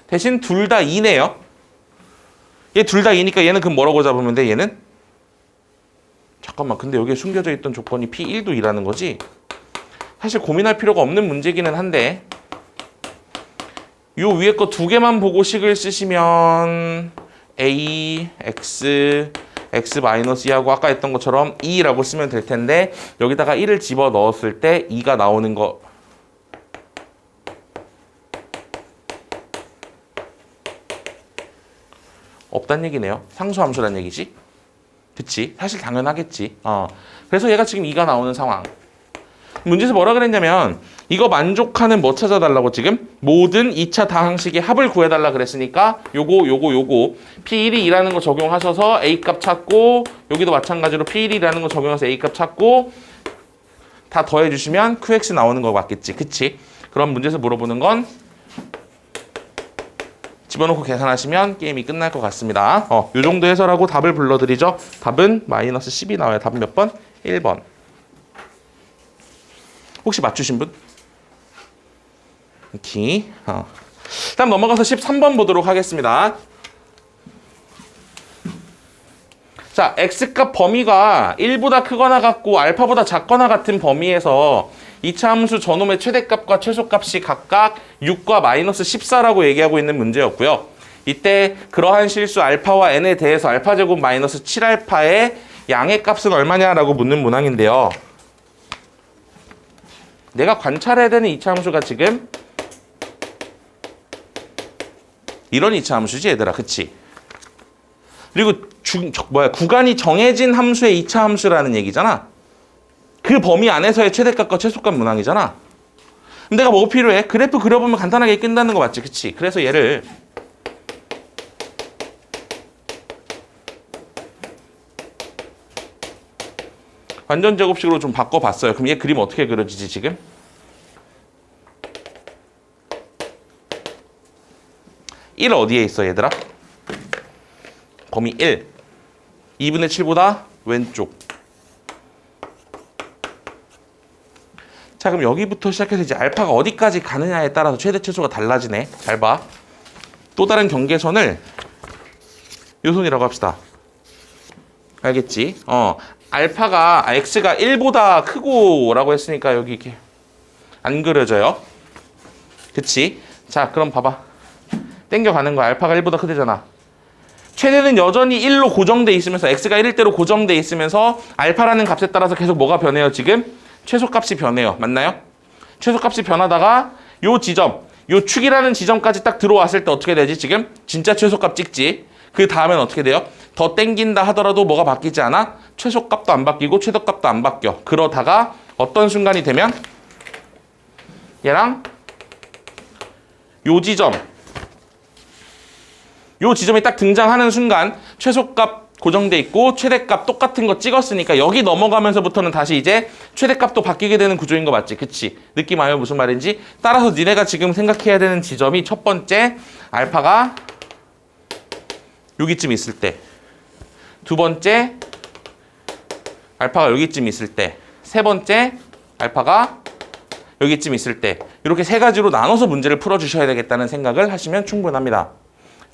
A: 대신 둘 다 2네요. 얘 둘 다 2니까 얘는 그럼 뭐라고 잡으면 돼? 얘는? 잠깐만, 근데 여기에 숨겨져 있던 조건이 P1도 2라는 거지? 사실 고민할 필요가 없는 문제기는 한데, 요 위에 거 두 개만 보고 식을 쓰시면 A, X, X-2하고 아까 했던 것처럼 2라고 쓰면 될 텐데, 여기다가 1을 집어 넣었을 때 2가 나오는 거 없단 얘기네요. 상수함수란 얘기지. 그치? 사실 당연하겠지. 그래서 얘가 지금 2가 나오는 상황. 문제에서 뭐라 그랬냐면 이거 만족하는 뭐 찾아달라고 지금? 모든 2차 다항식의 합을 구해달라 그랬으니까 요거 P1이 2라는 거 적용하셔서 A값 찾고, 여기도 마찬가지로 P1이 2라는 거 적용해서 A값 찾고 다 더해주시면 QX 나오는 거 맞겠지. 그치? 그럼 문제에서 물어보는 건 집어넣고 계산하시면 게임이 끝날 것 같습니다. 요 정도 해설하고 답을 불러드리죠. 답은 마이너스 10이 나와요. 답은 몇 번? 1번. 혹시 맞추신 분? 오케이. 다음 넘어가서 13번 보도록 하겠습니다. 자, x값 범위가 1보다 크거나 같고 알파보다 작거나 같은 범위에서 2차 함수 저놈의 최대값과 최소값이 각각 6과 마이너스 14라고 얘기하고 있는 문제였고요. 이때 그러한 실수 알파와 n에 대해서 알파제곱 마이너스 7알파의 양의 값은 얼마냐라고 묻는 문항인데요. 내가 관찰해야 되는 2차 함수가 지금 이런 2차 함수지 얘들아. 그치? 그리고 구간이 정해진 함수의 2차 함수라는 얘기잖아. 그 범위 안에서의 최대값과 최소값 문항이잖아. 그럼 내가 뭐 필요해? 그래프 그려보면 간단하게 끝나는 거 맞지? 그치? 그래서 얘를 완전 제곱식으로 좀 바꿔봤어요. 그럼 얘 그림 어떻게 그려지지 지금? (1) 어디에 있어 얘들아? 범위 1. 2분의 7보다 왼쪽. 자, 그럼 여기부터 시작해서 이제 알파가 어디까지 가느냐에 따라서 최대 최소가 달라지네. 잘 봐. 또 다른 경계선을 요 선이라고 합시다. 알겠지? 알파가 x가 1보다 크고 라고 했으니까 여기 이렇게 안 그려져요. 그치? 자, 그럼 봐봐. 땡겨가는 거야. 알파가 1보다 크대잖아. 최대는 여전히 1로 고정돼 있으면서 x가 1일 대로 고정돼 있으면서 알파라는 값에 따라서 계속 뭐가 변해요 지금? 최소값이 변해요. 맞나요? 최소값이 변하다가 요 지점, 요 축이라는 지점까지 딱 들어왔을 때 어떻게 되지 지금? 진짜 최소값 찍지. 그 다음엔 어떻게 돼요? 더 땡긴다 하더라도 뭐가 바뀌지 않아? 최소값도 안 바뀌고 최대값도 안 바뀌어. 그러다가 어떤 순간이 되면 얘랑 요 지점이 딱 등장하는 순간 최소값 고정돼 있고 최대값 똑같은 거 찍었으니까 여기 넘어가면서부터는 다시 이제 최대값도 바뀌게 되는 구조인 거 맞지? 그치? 느낌 와요? 무슨 말인지? 따라서 니네가 지금 생각해야 되는 지점이 첫 번째 알파가 여기쯤 있을 때, 두 번째 알파가 여기쯤 있을 때, 세 번째 알파가 여기쯤 있을 때, 이렇게 세 가지로 나눠서 문제를 풀어주셔야 되겠다는 생각을 하시면 충분합니다.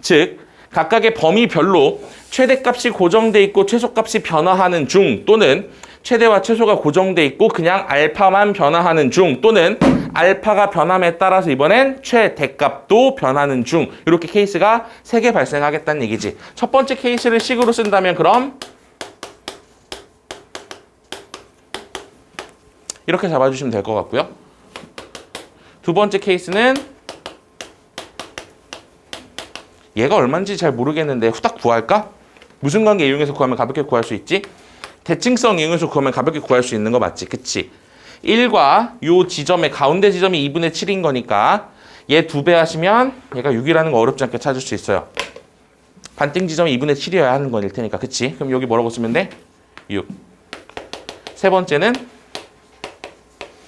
A: 즉 각각의 범위별로 최대값이 고정돼 있고 최소값이 변화하는 중, 또는 최대와 최소가 고정돼 있고 그냥 알파만 변화하는 중, 또는 알파가 변함에 따라서 이번엔 최대값도 변하는 중, 이렇게 케이스가 3개 발생하겠다는 얘기지. 첫 번째 케이스를 식으로 쓴다면 그럼 이렇게 잡아주시면 될 것 같고요. 두 번째 케이스는 얘가 얼마인지 잘 모르겠는데 후딱 구할까? 무슨 관계 이용해서 구하면 가볍게 구할 수 있지? 대칭성 이용해서 구하면 가볍게 구할 수 있는 거 맞지? 그치? 1과 요 지점의 가운데 지점이 2분의 7인 거니까 얘 2배 하시면 얘가 6이라는 거 어렵지 않게 찾을 수 있어요. 반띵 지점이 2분의 7이어야 하는 거일 테니까. 그치? 그럼 여기 뭐라고 쓰면 돼? 6. 세 번째는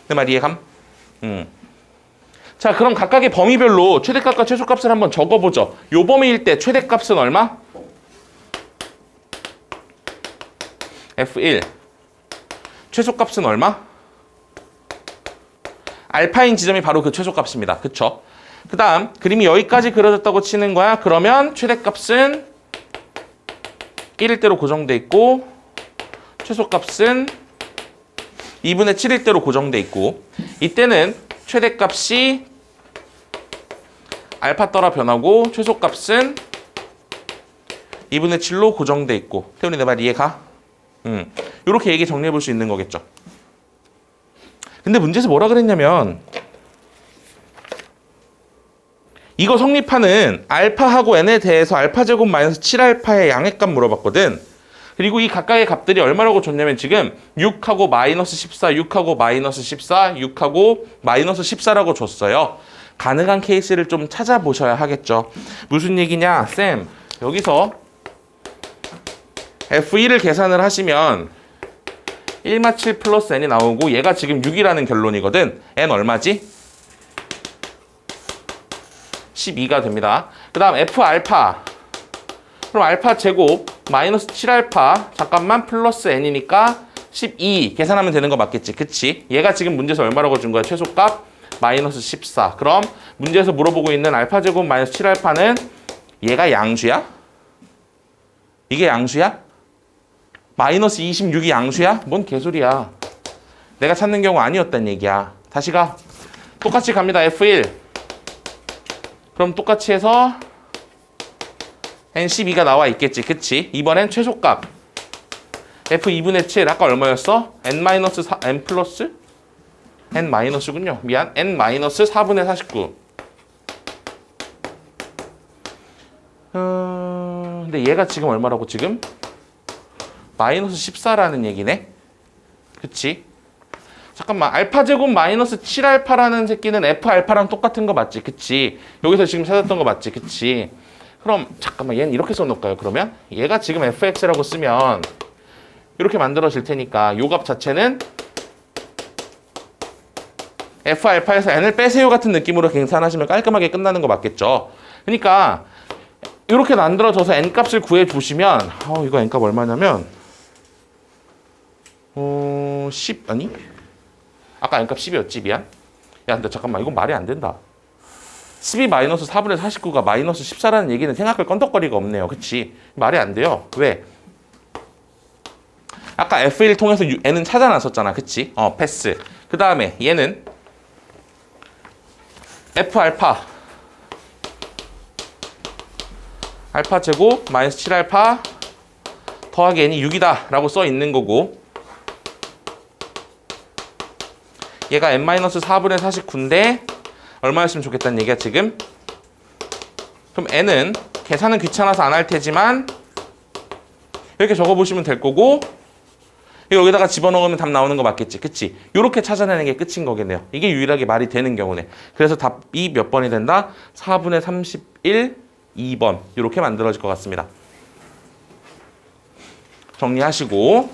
A: 내 말 이해감? 자, 그럼 각각의 범위별로 최대값과 최소값을 한번 적어보죠. 요 범위일 때 최대값은 얼마? F1. 최소값은 얼마? 알파인 지점이 바로 그 최소값입니다. 그쵸? 그 다음 그림이 여기까지 그려졌다고 치는 거야. 그러면 최대값은 1일 대로 고정돼 있고 최소값은 2분의 7일 대로 고정돼 있고, 이때는 최대값이 알파 따라 변하고 최소값은 2분의 7로 고정돼 있고. 태훈이 내 말 이해가? 이렇게 얘기 정리해 볼 수 있는 거겠죠. 근데 문제에서 뭐라 그랬냐면 이거 성립하는 알파하고 n에 대해서 알파 제곱 마이너스 7알파의 양의값 물어봤거든. 그리고 이 각각의 값들이 얼마라고 줬냐면 지금 6하고 마이너스 14, 6하고 마이너스 14, 6하고 마이너스 14라고 줬어요. 가능한 케이스를 좀 찾아보셔야 하겠죠. 무슨 얘기냐? 쌤, 여기서 F1을 계산을 하시면 1-7 플러스 n이 나오고 얘가 지금 6이라는 결론이거든. n 얼마지? 12가 됩니다. 그 다음 F 알파. 그럼 알파 제곱 마이너스 7알파 잠깐만 플러스 n이니까 12 계산하면 되는 거 맞겠지? 그치? 얘가 지금 문제에서 얼마라고 준 거야? 최소값 마이너스 14. 그럼 문제에서 물어보고 있는 알파 제곱 마이너스 7알파는 얘가 양수야? 이게 양수야? 마이너스 26이 양수야? 뭔 개소리야. 내가 찾는 경우 아니었단 얘기야. 다시 가. 똑같이 갑니다. F1. 그럼 똑같이 해서 N12가 나와 있겠지. 그치? 이번엔 최소값 F2분의 7 아까 얼마였어? N-4 N 플러스? N-군요. 미안. N-4분의 49. 근데 얘가 지금 얼마라고 지금? 마이너스 14라는 얘기네. 그치? 잠깐만. 알파 제곱 마이너스 7알파라는 새끼는 F 알파랑 똑같은 거 맞지? 그치? 여기서 지금 찾았던 거 맞지? 그치? 그럼 잠깐만 얘는 이렇게 써놓을까요? 그러면 얘가 지금 fx라고 쓰면 이렇게 만들어질 테니까 요 값 자체는 f 알파에서 n을 빼세요 같은 느낌으로 계산하시면 깔끔하게 끝나는 거 맞겠죠? 그러니까 이렇게 만들어져서 n 값을 구해 주시면 이거 n 값 얼마냐면 10 아니? 아까 n 값 10이었지 미안. 야 근데 잠깐만 이건 말이 안 된다. 12 마이너스 4분의 49가 마이너스 14라는 얘기는 생각할 건덕거리가 없네요. 그치? 말이 안 돼요. 왜? 아까 F1 통해서 n은 찾아놨었잖아. 그치? 패스. 그 다음에 얘는 F 알파. 알파 제곱 마이너스 7알파 더하기 n이 6이다 라고 써 있는 거고, 얘가 n-4분의 49인데 얼마였으면 좋겠다는 얘기야 지금? 그럼 n은 계산은 귀찮아서 안 할 테지만 이렇게 적어보시면 될 거고 여기다가 집어넣으면 답 나오는 거 맞겠지? 그치? 이렇게 찾아내는 게 끝인 거겠네요. 이게 유일하게 말이 되는 경우네. 그래서 답이 몇 번이 된다? 4분의 31, 2번 이렇게 만들어질 것 같습니다. 정리하시고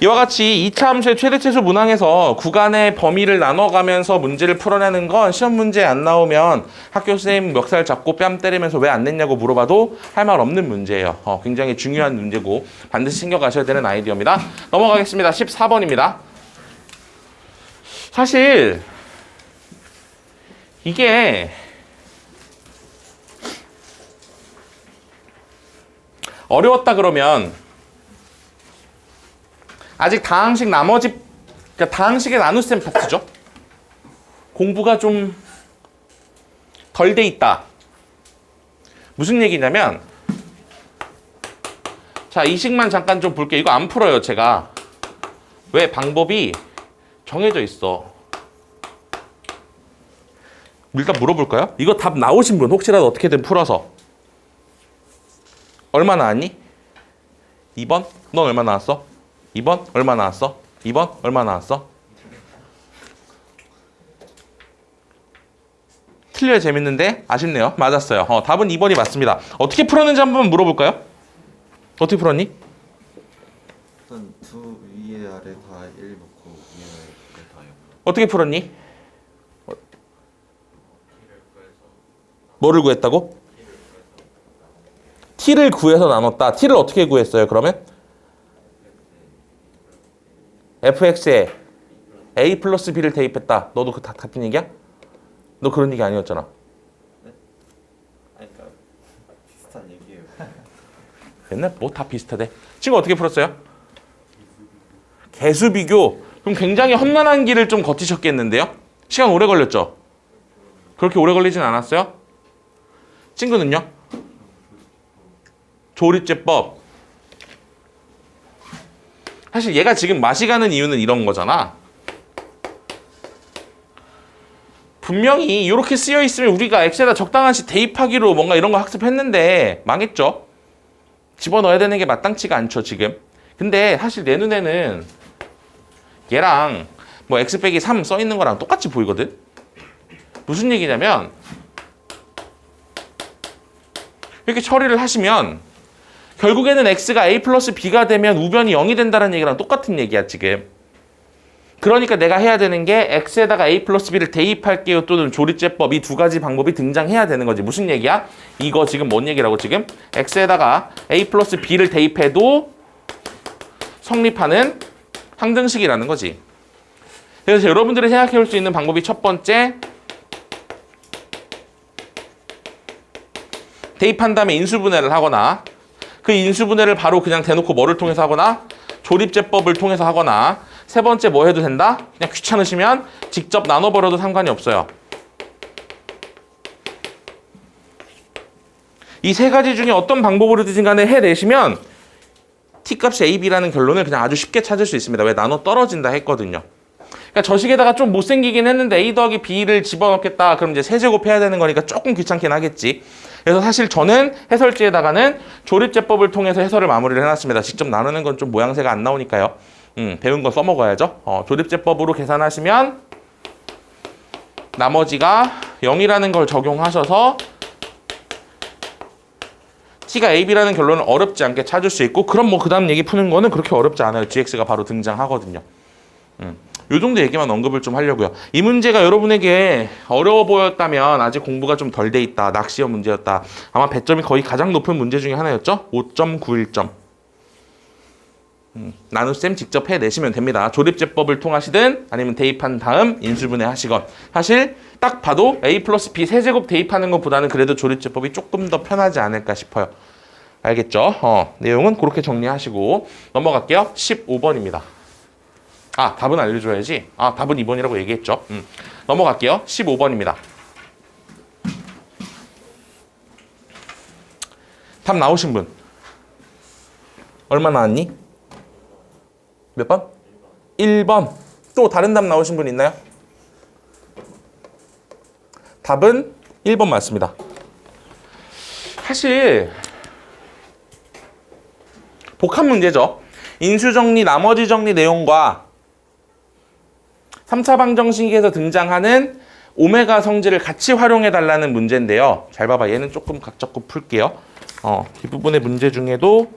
A: 이와 같이 2차 함수의 최대최소 문항에서 구간의 범위를 나눠가면서 문제를 풀어내는 건 시험 문제에 안 나오면 학교 선생님 멱살 잡고 뺨 때리면서 왜 안 냈냐고 물어봐도 할 말 없는 문제예요. 굉장히 중요한 문제고 반드시 챙겨가셔야 되는 아이디어입니다. 넘어가겠습니다. 14번입니다. 사실 이게 어려웠다 그러면 아직 다항식 나머지, 그러니까 다항식의 나눗셈 파트죠. 공부가 좀 덜 돼 있다. 무슨 얘기냐면, 자, 이 식만 잠깐 좀 볼게요. 이거 안 풀어요, 제가. 왜? 방법이 정해져 있어. 일단 물어볼까요? 이거 답 나오신 분 혹시라도 어떻게든 풀어서. 얼마 나왔니? 2번? 넌 얼마 나왔어? 2번? 얼마 나왔어? 2번? 얼마 나왔어? 틀려야 재밌는데 아쉽네요. 맞았어요. 답은 2번이 맞습니다. 어떻게 풀었는지 한번 물어볼까요? 어떻게 풀었니?
B: 일단 두 위에 아래 다 1 넣고 위에 아래 다 0.
A: 어떻게 풀었니? 뭐를 구했다고? t를 구해서 나눴다. t를 어떻게 구했어요, 그러면? fx에 a 플러스 b를 대입했다. 너도 그 같은 얘기야? 너 그런 얘기 아니었잖아.
B: 네? 아니 그러니까 비슷한 얘기예요.
A: 맨날 뭐 다 비슷하대. 친구 어떻게 풀었어요? 개수 비교. 그럼 굉장히 험난한 길을 좀 거치셨겠는데요? 시간 오래 걸렸죠? 그렇게 오래 걸리진 않았어요? 친구는요? 조립제법. 사실 얘가 지금 맛이 가는 이유는 이런 거잖아. 분명히 이렇게 쓰여 있으면 우리가 X에다 적당한 시 대입하기로 뭔가 이런 거 학습했는데 망했죠. 집어넣어야 되는 게 마땅치가 않죠, 지금. 근데 사실 내 눈에는 얘랑 뭐 X 빼기 3 써 있는 거랑 똑같이 보이거든. 무슨 얘기냐면 이렇게 처리를 하시면 결국에는 X가 A 플러스 B가 되면 우변이 0이 된다는 얘기랑 똑같은 얘기야, 지금. 그러니까 내가 해야 되는 게 X에다가 A 플러스 B를 대입할게요 또는 조립제법 이 두 가지 방법이 등장해야 되는 거지. 무슨 얘기야? 이거 지금 뭔 얘기라고 지금? X에다가 A 플러스 B를 대입해도 성립하는 항등식이라는 거지. 그래서 여러분들이 생각해 볼 수 있는 방법이 첫 번째, 대입한 다음에 인수분해를 하거나 그 인수분해를 바로 그냥 대놓고 뭐를 통해서 하거나 조립제법을 통해서 하거나 세 번째 뭐 해도 된다? 그냥 귀찮으시면 직접 나눠버려도 상관이 없어요. 이 세 가지 중에 어떤 방법으로든 간에 해내시면 t값이 a, b라는 결론을 그냥 아주 쉽게 찾을 수 있습니다. 왜? 나눠 떨어진다 했거든요. 그러니까 저 식에다가 좀 못생기긴 했는데 a 더하기 b를 집어넣겠다. 그럼 이제 세제곱 해야 되는 거니까 조금 귀찮긴 하겠지. 그래서 사실 저는 해설지에다가는 조립제법을 통해서 해설을 마무리를 해놨습니다. 직접 나누는 건 좀 모양새가 안 나오니까요. 배운 거 써먹어야죠. 조립제법으로 계산하시면 나머지가 0이라는 걸 적용하셔서 t가 ab라는 결론을 어렵지 않게 찾을 수 있고, 그럼 뭐 그 다음 얘기 푸는 거는 그렇게 어렵지 않아요. gx가 바로 등장하거든요. 요 정도 얘기만 언급을 좀 하려고요. 이 문제가 여러분에게 어려워 보였다면 아직 공부가 좀 덜 돼 있다. 낚시형 문제였다. 아마 배점이 거의 가장 높은 문제 중에 하나였죠. 5.91점. 나눗셈 직접 해내시면 됩니다. 조립제법을 통하시든 아니면 대입한 다음 인수분해 하시건. 사실 딱 봐도 a 플러스 b 세제곱 대입하는 것보다는 그래도 조립제법이 조금 더 편하지 않을까 싶어요. 알겠죠? 내용은 그렇게 정리하시고 넘어갈게요. 15번입니다. 아, 답은 알려줘야지. 아, 답은 2번이라고 얘기했죠. 넘어갈게요. 15번입니다. 답 나오신 분. 얼마 나왔니? 몇 번? 1번. 또 다른 답 나오신 분 있나요? 답은 1번 맞습니다. 사실 복합 문제죠. 인수정리, 나머지 정리 내용과 3차 방정식에서 등장하는 오메가 성질을 같이 활용해 달라는 문제인데요. 잘 봐봐. 얘는 조금 각 잡고 풀게요. 뒷부분의 문제 중에도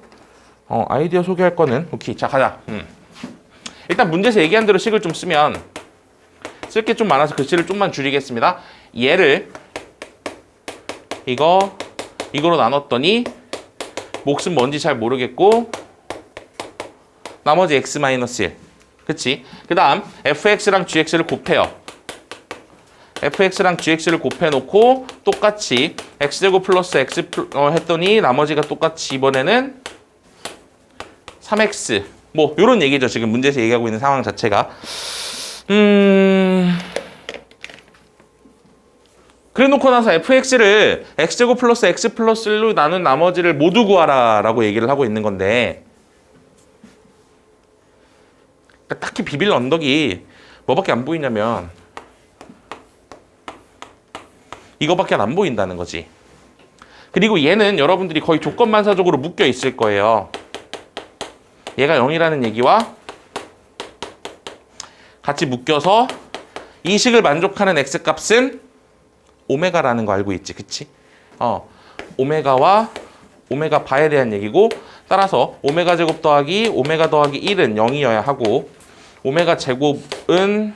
A: 아이디어 소개할 거는 오케이. 자, 가자. 일단 문제에서 얘기한 대로 식을 좀 쓰면 쓸 게 좀 많아서 글씨를 좀만 줄이겠습니다. 얘를 이거로 나눴더니 몫은 뭔지 잘 모르겠고 나머지 x-1 그치? 그 다음 fx랑 gx를 곱해요. fx랑 gx를 곱해놓고 똑같이 x제곱 플러스 x 했더니 나머지가 똑같이 이번에는 3x 뭐 요런 얘기죠. 지금 문제에서 얘기하고 있는 상황 자체가 그래 놓고 나서 fx를 x제곱 플러스 x 플러스 1로 나눈 나머지를 모두 구하라 라고 얘기를 하고 있는 건데 그러니까 딱히 비빌 언덕이 뭐밖에 안 보이냐면 이거밖에 안 보인다는 거지. 그리고 얘는 여러분들이 거의 조건반사적으로 묶여 있을 거예요. 얘가 0이라는 얘기와 같이 묶여서 이 식을 만족하는 x값은 오메가라는 거 알고 있지, 그치? 오메가와 오메가 바에 대한 얘기고 따라서 오메가 제곱 더하기 오메가 더하기 1은 0이어야 하고 오메가 제곱은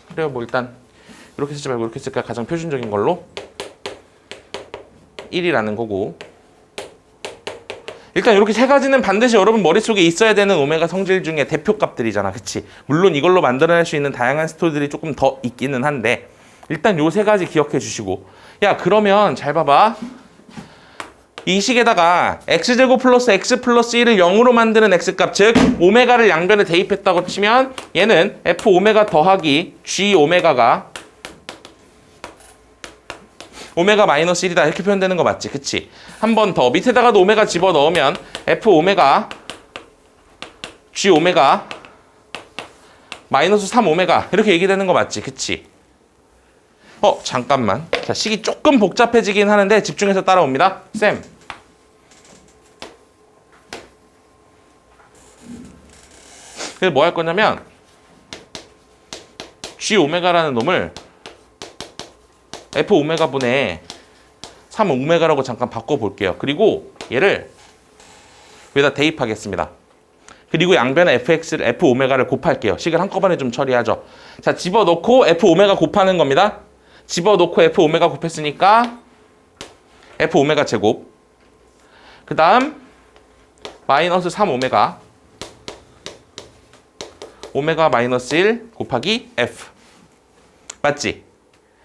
A: 그래요 뭐 일단 이렇게 쓰지 말고 이렇게 쓸까 가장 표준적인 걸로 1이라는 거고 일단 이렇게 세 가지는 반드시 여러분 머릿속에 있어야 되는 오메가 성질 중에 대표값들이잖아, 그치? 물론 이걸로 만들어낼 수 있는 다양한 스토리들이 조금 더 있기는 한데 일단 요 세 가지 기억해 주시고 야 그러면 잘 봐봐 이 식에다가 x제곱 플러스 x 플러스 1을 0으로 만드는 x값 즉 오메가를 양변에 대입했다고 치면 얘는 f 오메가 더하기 g 오메가가 오메가 마이너스 1이다 이렇게 표현되는 거 맞지? 그치? 한 번 더 밑에다가도 오메가 집어넣으면 f 오메가 g 오메가 마이너스 3 오메가 이렇게 얘기되는 거 맞지? 그치? 잠깐만. 자, 식이 조금 복잡해지긴 하는데 집중해서 따라옵니다. 쌤. 그래서 뭐 할 거냐면 g 오메가라는 놈을 f 오메가 분의 3 오메가라고 잠깐 바꿔볼게요. 그리고 얘를 여기다 대입하겠습니다. 그리고 양변에 f 오메가를 곱할게요. 식을 한꺼번에 좀 처리하죠. 자, 집어넣고 f 오메가 곱하는 겁니다. 집어넣고 f 오메가 곱했으니까 f 오메가 제곱 그 다음 마이너스 3 오메가 오메가 마이너스 1 곱하기 f 맞지?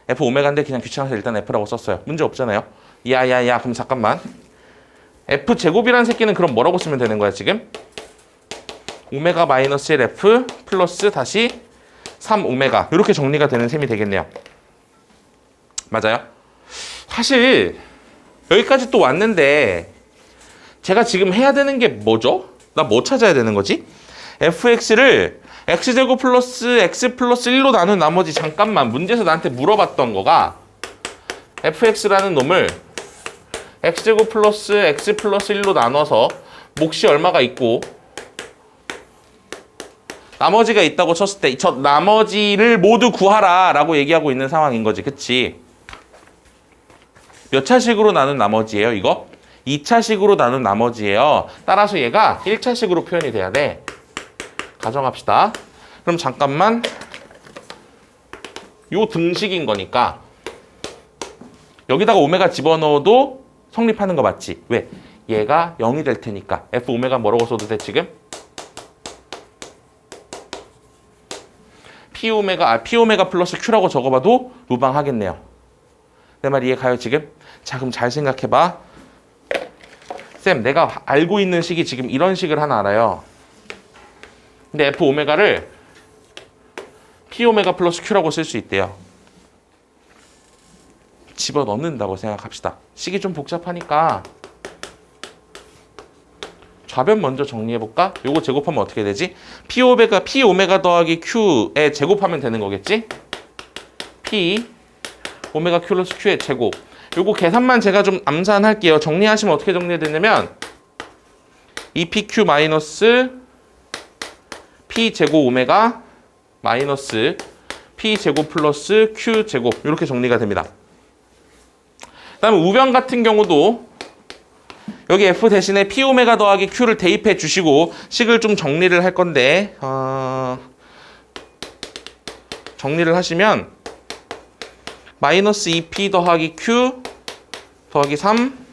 A: f 오메가인데 그냥 귀찮아서 일단 f라고 썼어요. 문제 없잖아요. 야야야 그럼 잠깐만 f 제곱이라는 새끼는 그럼 뭐라고 쓰면 되는 거야 지금? 오메가 마이너스 1 f 플러스 다시 3 오메가 이렇게 정리가 되는 셈이 되겠네요. 맞아요? 사실 여기까지 또 왔는데 제가 지금 해야 되는 게 뭐죠? 나 뭐 찾아야 되는 거지? fx를 x제곱 플러스 x 플러스 1로 나눈 나머지 잠깐만 문제에서 나한테 물어봤던 거가 fx라는 놈을 x제곱 플러스 x 플러스 1로 나눠서 몫이 얼마가 있고 나머지가 있다고 쳤을 때 저 나머지를 모두 구하라 라고 얘기하고 있는 상황인 거지. 그치? 몇 차식으로 나눈 나머지예요 이거? 2차식으로 나눈 나머지예요. 따라서 얘가 1차식으로 표현이 돼야 돼. 가정합시다. 그럼 잠깐만 요 등식인 거니까 여기다가 오메가 집어넣어도 성립하는 거 맞지? 왜? 얘가 0이 될 테니까 f 오메가 뭐라고 써도 돼 지금? p 오메가 플러스 q라고 적어봐도 무방하겠네요. 내 말 이해 가요 지금? 자 그럼 잘 생각해봐. 쌤 내가 알고 있는 식이 지금 이런 식을 하나 알아요. 근데 f 오메가를 p 오메가 플러스 q라고 쓸 수 있대요. 집어넣는다고 생각합시다. 식이 좀 복잡하니까 좌변 먼저 정리해볼까? 요거 제곱하면 어떻게 되지? p 오메가 더하기 q에 제곱하면 되는 거겠지? p 오메가 q 플러스 q의 제곱 요거 계산만 제가 좀 암산할게요. 정리하시면 어떻게 정리되냐면 2pq 마이너스 p제곱 오메가 마이너스 p제곱 플러스 q제곱 이렇게 정리가 됩니다. 그 다음에 우변 같은 경우도 여기 f 대신에 p 오메가 더하기 q를 대입해 주시고 식을 좀 정리를 할 건데 정리를 하시면 마이너스 2p 더하기 q 더하기 3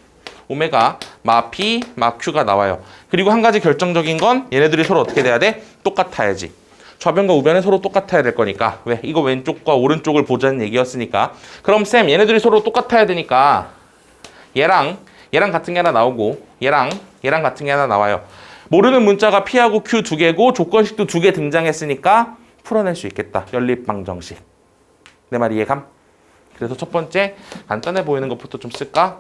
A: 오메가 마 p 마 q가 나와요. 그리고 한 가지 결정적인 건 얘네들이 서로 어떻게 돼야 돼? 똑같아야지. 좌변과 우변은 서로 똑같아야 될 거니까. 왜? 이거 왼쪽과 오른쪽을 보자는 얘기였으니까. 그럼 쌤 얘네들이 서로 똑같아야 되니까 얘랑 같은 게 하나 나오고 얘랑 같은 게 하나 나와요. 모르는 문자가 p하고 q 두 개고 조건식도 두 개 등장했으니까 풀어낼 수 있겠다. 연립방정식. 내 말 이해감? 그래서 첫 번째 간단해 보이는 것부터 좀 쓸까?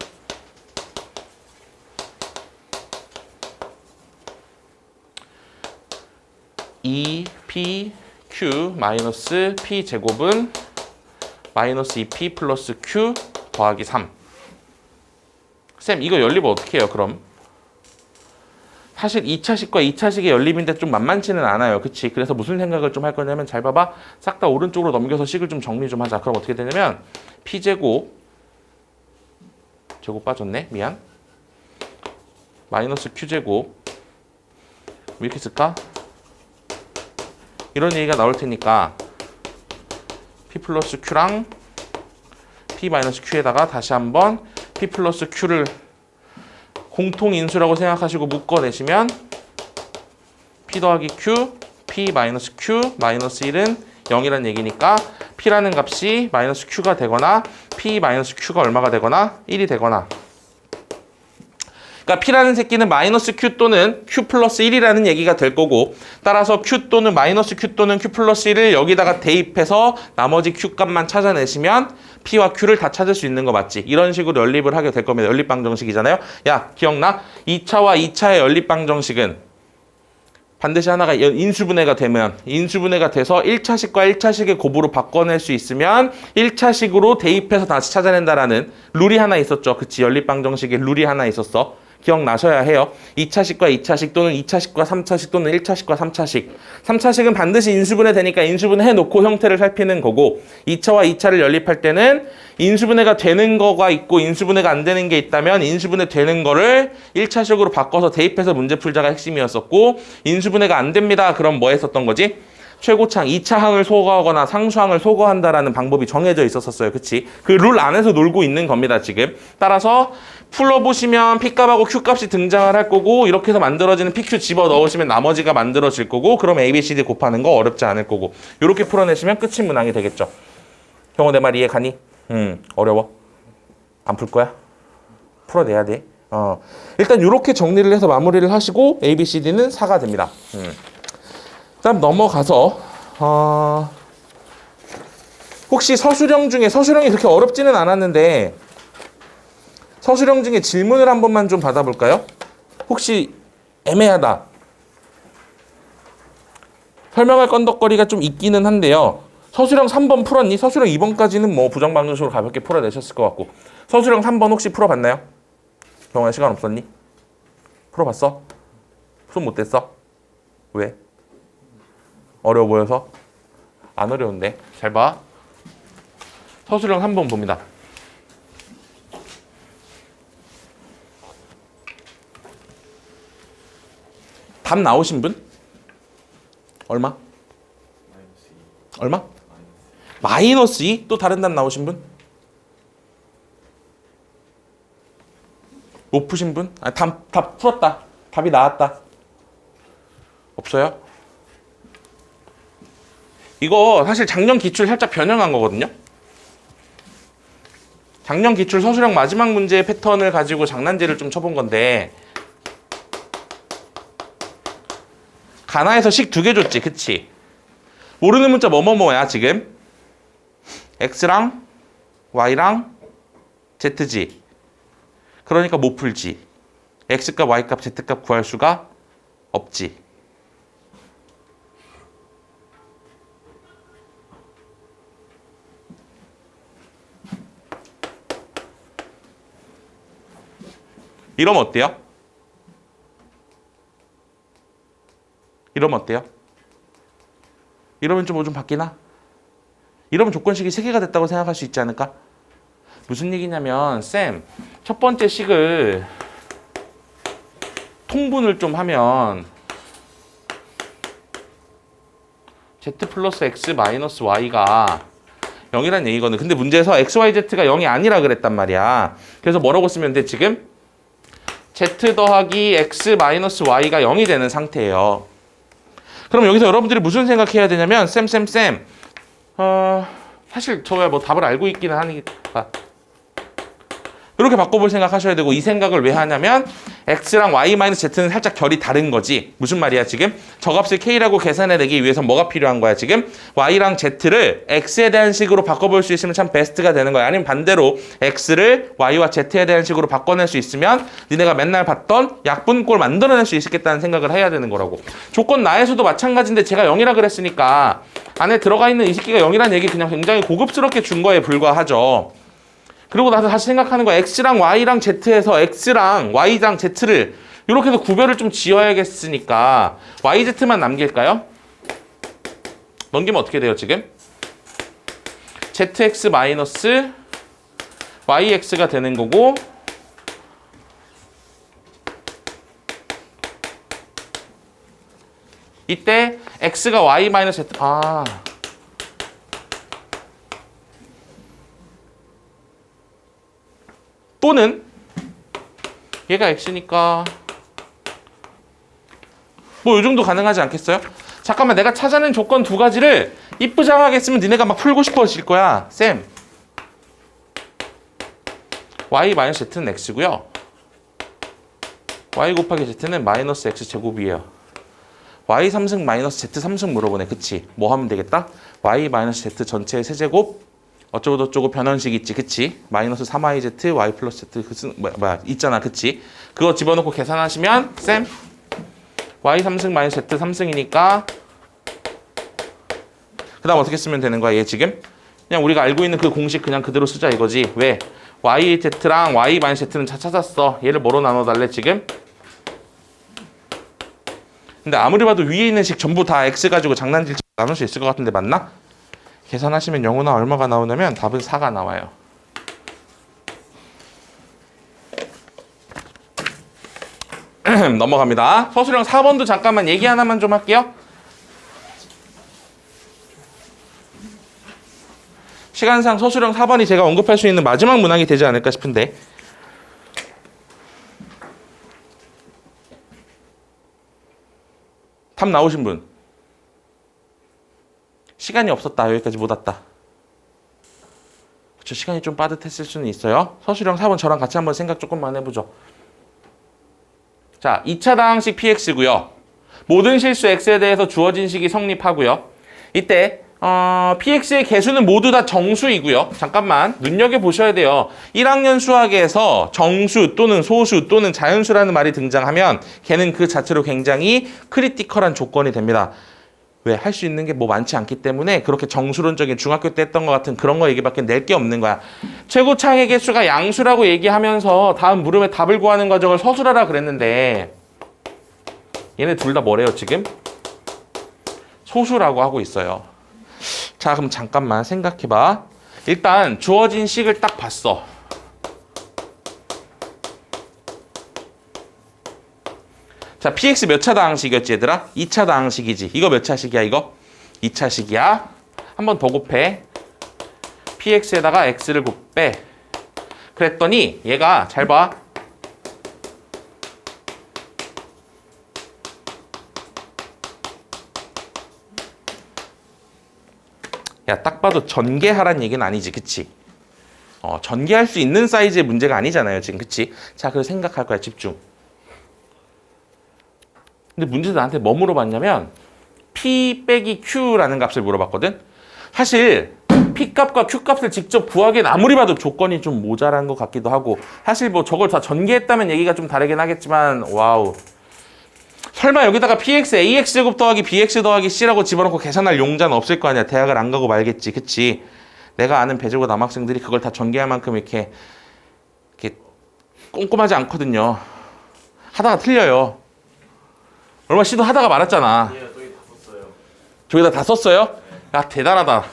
A: pq 마이너스 p 제곱은 마이너스 2p 플러스 q 더하기 3. 쌤 이거 연립을 어떻게 해요 그럼? 사실 2차식과 2차식의 연립인데 좀 만만치는 않아요. 그치? 그래서 무슨 생각을 좀 할 거냐면 잘 봐봐. 싹 다 오른쪽으로 넘겨서 식을 좀 정리 좀 하자. 그럼 어떻게 되냐면 p제곱 제곱 빠졌네. 미안. 마이너스 q제곱 이렇게 쓸까? 이런 얘기가 나올 테니까 p 플러스 q랑 p 마이너스 q에다가 다시 한번 p 플러스 q를 공통인수라고 생각하시고 묶어내시면 p 더하기 q, p 마이너스 q, 마이너스 1은 0이라는 얘기니까 p라는 값이 마이너스 q가 되거나 p 마이너스 q가 얼마가 되거나 1이 되거나 그러니까 p라는 새끼는 마이너스 q 또는 q 플러스 1이라는 얘기가 될 거고 따라서 q 또는 마이너스 q 또는 q 플러스 1을 여기다가 대입해서 나머지 q 값만 찾아내시면 p와 q를 다 찾을 수 있는 거 맞지? 이런 식으로 연립을 하게 될 겁니다. 연립방정식이잖아요. 야 기억나? 2차와 2차의 연립방정식은 반드시 하나가 인수분해가 되면 인수분해가 돼서 1차식과 1차식의 곱으로 바꿔낼 수 있으면 1차식으로 대입해서 다시 찾아낸다라는 룰이 하나 있었죠. 그치? 연립방정식에 룰이 하나 있었어. 기억나셔야 해요. 2차식과 2차식 또는 2차식과 3차식 또는 1차식과 3차식. 3차식은 반드시 인수분해 되니까 인수분해 해놓고 형태를 살피는 거고 2차와 2차를 연립할 때는 인수분해가 되는 거가 있고 인수분해가 안 되는 게 있다면 인수분해 되는 거를 1차식으로 바꿔서 대입해서 문제 풀자가 핵심이었었고 인수분해가 안 됩니다. 그럼 뭐 했었던 거지? 최고창 2차항을 소거하거나 상수항을 소거한다라는 방법이 정해져 있었어요. 그치? 그 룰 안에서 놀고 있는 겁니다. 지금. 따라서 풀어보시면 P값하고 Q값이 등장을 할 거고 이렇게 해서 만들어지는 PQ 집어넣으시면 나머지가 만들어질 거고 그럼 ABCD 곱하는 거 어렵지 않을 거고 이렇게 풀어내시면 끝이 문항이 되겠죠. 형호 내 말 이해 가니? 어려워? 안 풀 거야? 풀어내야 돼. 일단 이렇게 정리를 해서 마무리를 하시고 ABCD는 4가 됩니다. 다음 넘어가서 혹시 서술형 중에 서술형이 그렇게 어렵지는 않았는데 서술형 중에 질문을 한 번만 좀 받아볼까요? 혹시 애매하다. 설명할 건덕거리가 좀 있기는 한데요. 서술형 3번 풀었니? 서술형 2번까지는 뭐 부정방정식으로 가볍게 풀어내셨을 것 같고 서술형 3번 혹시 풀어봤나요? 경호야 시간 없었니? 풀어봤어? 손 못 댔어? 왜? 어려워 보여서? 안 어려운데. 잘 봐. 서술형 3번 봅니다. 답 나오신 분? 얼마? 얼마? 마이너스 2? 또 다른 답 나오신 분? 못 푸신 분? 답 풀었다. 답이 나왔다. 없어요? 이거 사실 작년 기출 살짝 변형한 거거든요. 작년 기출 서술형 마지막 문제의 패턴을 가지고 장난질을 좀 쳐본 건데 가나에서 식 2개 줬지, 그치? 모르는 문자 뭐뭐뭐야 지금? X랑 Y랑 ZG. 그러니까 못 풀지. X값, Y값, Z값 구할 수가 없지. 이러면 어때요? 이러면 어때요? 이러면 좀 뭐 좀 바뀌나? 이러면 조건식이 3개가 됐다고 생각할 수 있지 않을까? 무슨 얘기냐면 쌤, 첫 번째 식을 통분을 좀 하면 z 플러스 x 마이너스 y가 0이란 얘기거든. 근데 문제에서 x, y, z가 0이 아니라 그랬단 말이야. 그래서 뭐라고 쓰면 돼 지금? z 더하기 x 마이너스 y가 0이 되는 상태예요. 그럼 여기서 여러분들이 무슨 생각해야 되냐면 쌤 사실 저야 뭐 답을 알고 있기는 하니까 이렇게 바꿔볼 생각하셔야 되고, 이 생각을 왜 하냐면 x랑 y-z는 살짝 결이 다른 거지. 무슨 말이야 지금? 저 값을 k라고 계산해내기 위해서 뭐가 필요한 거야 지금? y랑 z를 x에 대한 식으로 바꿔볼 수 있으면 참 베스트가 되는 거야. 아니면 반대로 x를 y와 z에 대한 식으로 바꿔낼 수 있으면 니네가 맨날 봤던 약분꼴 만들어낼 수 있겠다는 생각을 해야 되는 거라고. 조건 나에서도 마찬가지인데 제가 0이라 그랬으니까 안에 들어가 있는 이 새끼가 0이라는 얘기 그냥 굉장히 고급스럽게 준 거에 불과하죠. 그리고 나서 다시 생각하는 거야. x랑 y랑 z에서 x랑 y랑 z를 이렇게 해서 구별을 좀 지어야겠으니까 yz만 남길까요? 넘기면 어떻게 돼요 지금? zx 마이너스 yx가 되는 거고, 이때 x가 y 마이너스 z 또는 얘가 x니까 뭐 이 정도 가능하지 않겠어요? 잠깐만, 내가 찾아낸 조건 2가지를 이쁘장하게 쓰면 니네가 막 풀고 싶어질 거야. 쌤, y-z는 x고요, y 곱하기 z는 마이너스 x 제곱이에요. y 3승 마이너스 z 3승 물어보네. 그치? 뭐 하면 되겠다? y-z 전체의 세제곱 어쩌고 저쩌고 변환식 있지, 그치? 마이너스 3yz, y 플러스 z, 있잖아, 그치? 그거 집어넣고 계산하시면, 쌤, y 3승 마이너스 z 3승이니까, 그 다음 어떻게 쓰면 되는 거야, 얘 지금? 그냥 우리가 알고 있는 그 공식 그냥 그대로 쓰자 이거지. 왜? yz랑 y 마이너스 z는 다 찾았어. 얘를 뭐로 나눠달래, 지금? 근데 아무리 봐도 위에 있는 식 전부 다 x 가지고 장난질 나눌 수 있을 것 같은데 맞나? 계산하시면 0이나 얼마가 나오냐면 답은 4가 나와요. 넘어갑니다. 서술형 4번도 잠깐만 얘기 하나만 좀 할게요. 시간상 서술형 4번이 제가 언급할 수 있는 마지막 문항이 되지 않을까 싶은데, 답 나오신 분? 시간이 없었다. 여기까지 못 왔다. 그쵸, 시간이 좀 빠듯했을 수는 있어요. 서술형 4번 저랑 같이 한번 생각 조금만 해보죠. 자, 2차 다항식 px고요. 모든 실수 x에 대해서 주어진 식이 성립하고요. 이때 px의 개수는 모두 다 정수이고요. 잠깐만 눈여겨보셔야 돼요. 1학년 수학에서 정수 또는 소수 또는 자연수라는 말이 등장하면 걔는 그 자체로 굉장히 크리티컬한 조건이 됩니다. 왜? 할 수 있는 게 뭐 많지 않기 때문에 그렇게 정수론적인 중학교 때 했던 것 같은 그런 거 얘기밖에 낼 게 없는 거야. 최고차의 개수가 양수라고 얘기하면서 다음 물음에 답을 구하는 과정을 서술하라 그랬는데 얘네 둘 다 뭐래요 지금? 소수라고 하고 있어요. 자, 그럼 잠깐만 생각해봐. 일단 주어진 식을 딱 봤어. 자, px 몇 차 다항식이었지 얘들아? 2차 다항식이지. 이거 몇 차식이야 이거? 2차식이야. 한 번 더 곱해. px에다가 x를 곱해. 그랬더니 얘가 잘 봐. 야, 딱 봐도 전개하란 얘기는 아니지, 그치? 전개할 수 있는 사이즈의 문제가 아니잖아요 지금, 그치? 자, 그래서 생각할 거야, 집중. 근데 문제도 나한테 뭐 물어봤냐면 P 빼기 Q라는 값을 물어봤거든. 사실 P 값과 Q 값을 직접 구하기엔 아무리 봐도 조건이 좀 모자란 것 같기도 하고, 사실 뭐 저걸 다 전개했다면 얘기가 좀 다르긴 하겠지만, 와우, 설마 여기다가 px ax제곱 더하기 bx 더하기 c라고 집어넣고 계산할 용자는 없을 거 아니야. 대학을 안 가고 말겠지, 그치? 내가 아는 배제고 남학생들이 그걸 다 전개할 만큼 이렇게 꼼꼼하지 않거든요. 하다가 틀려요. 얼마 시도하다가 말았잖아. 저기다 다 썼어요? 야, 대단하다.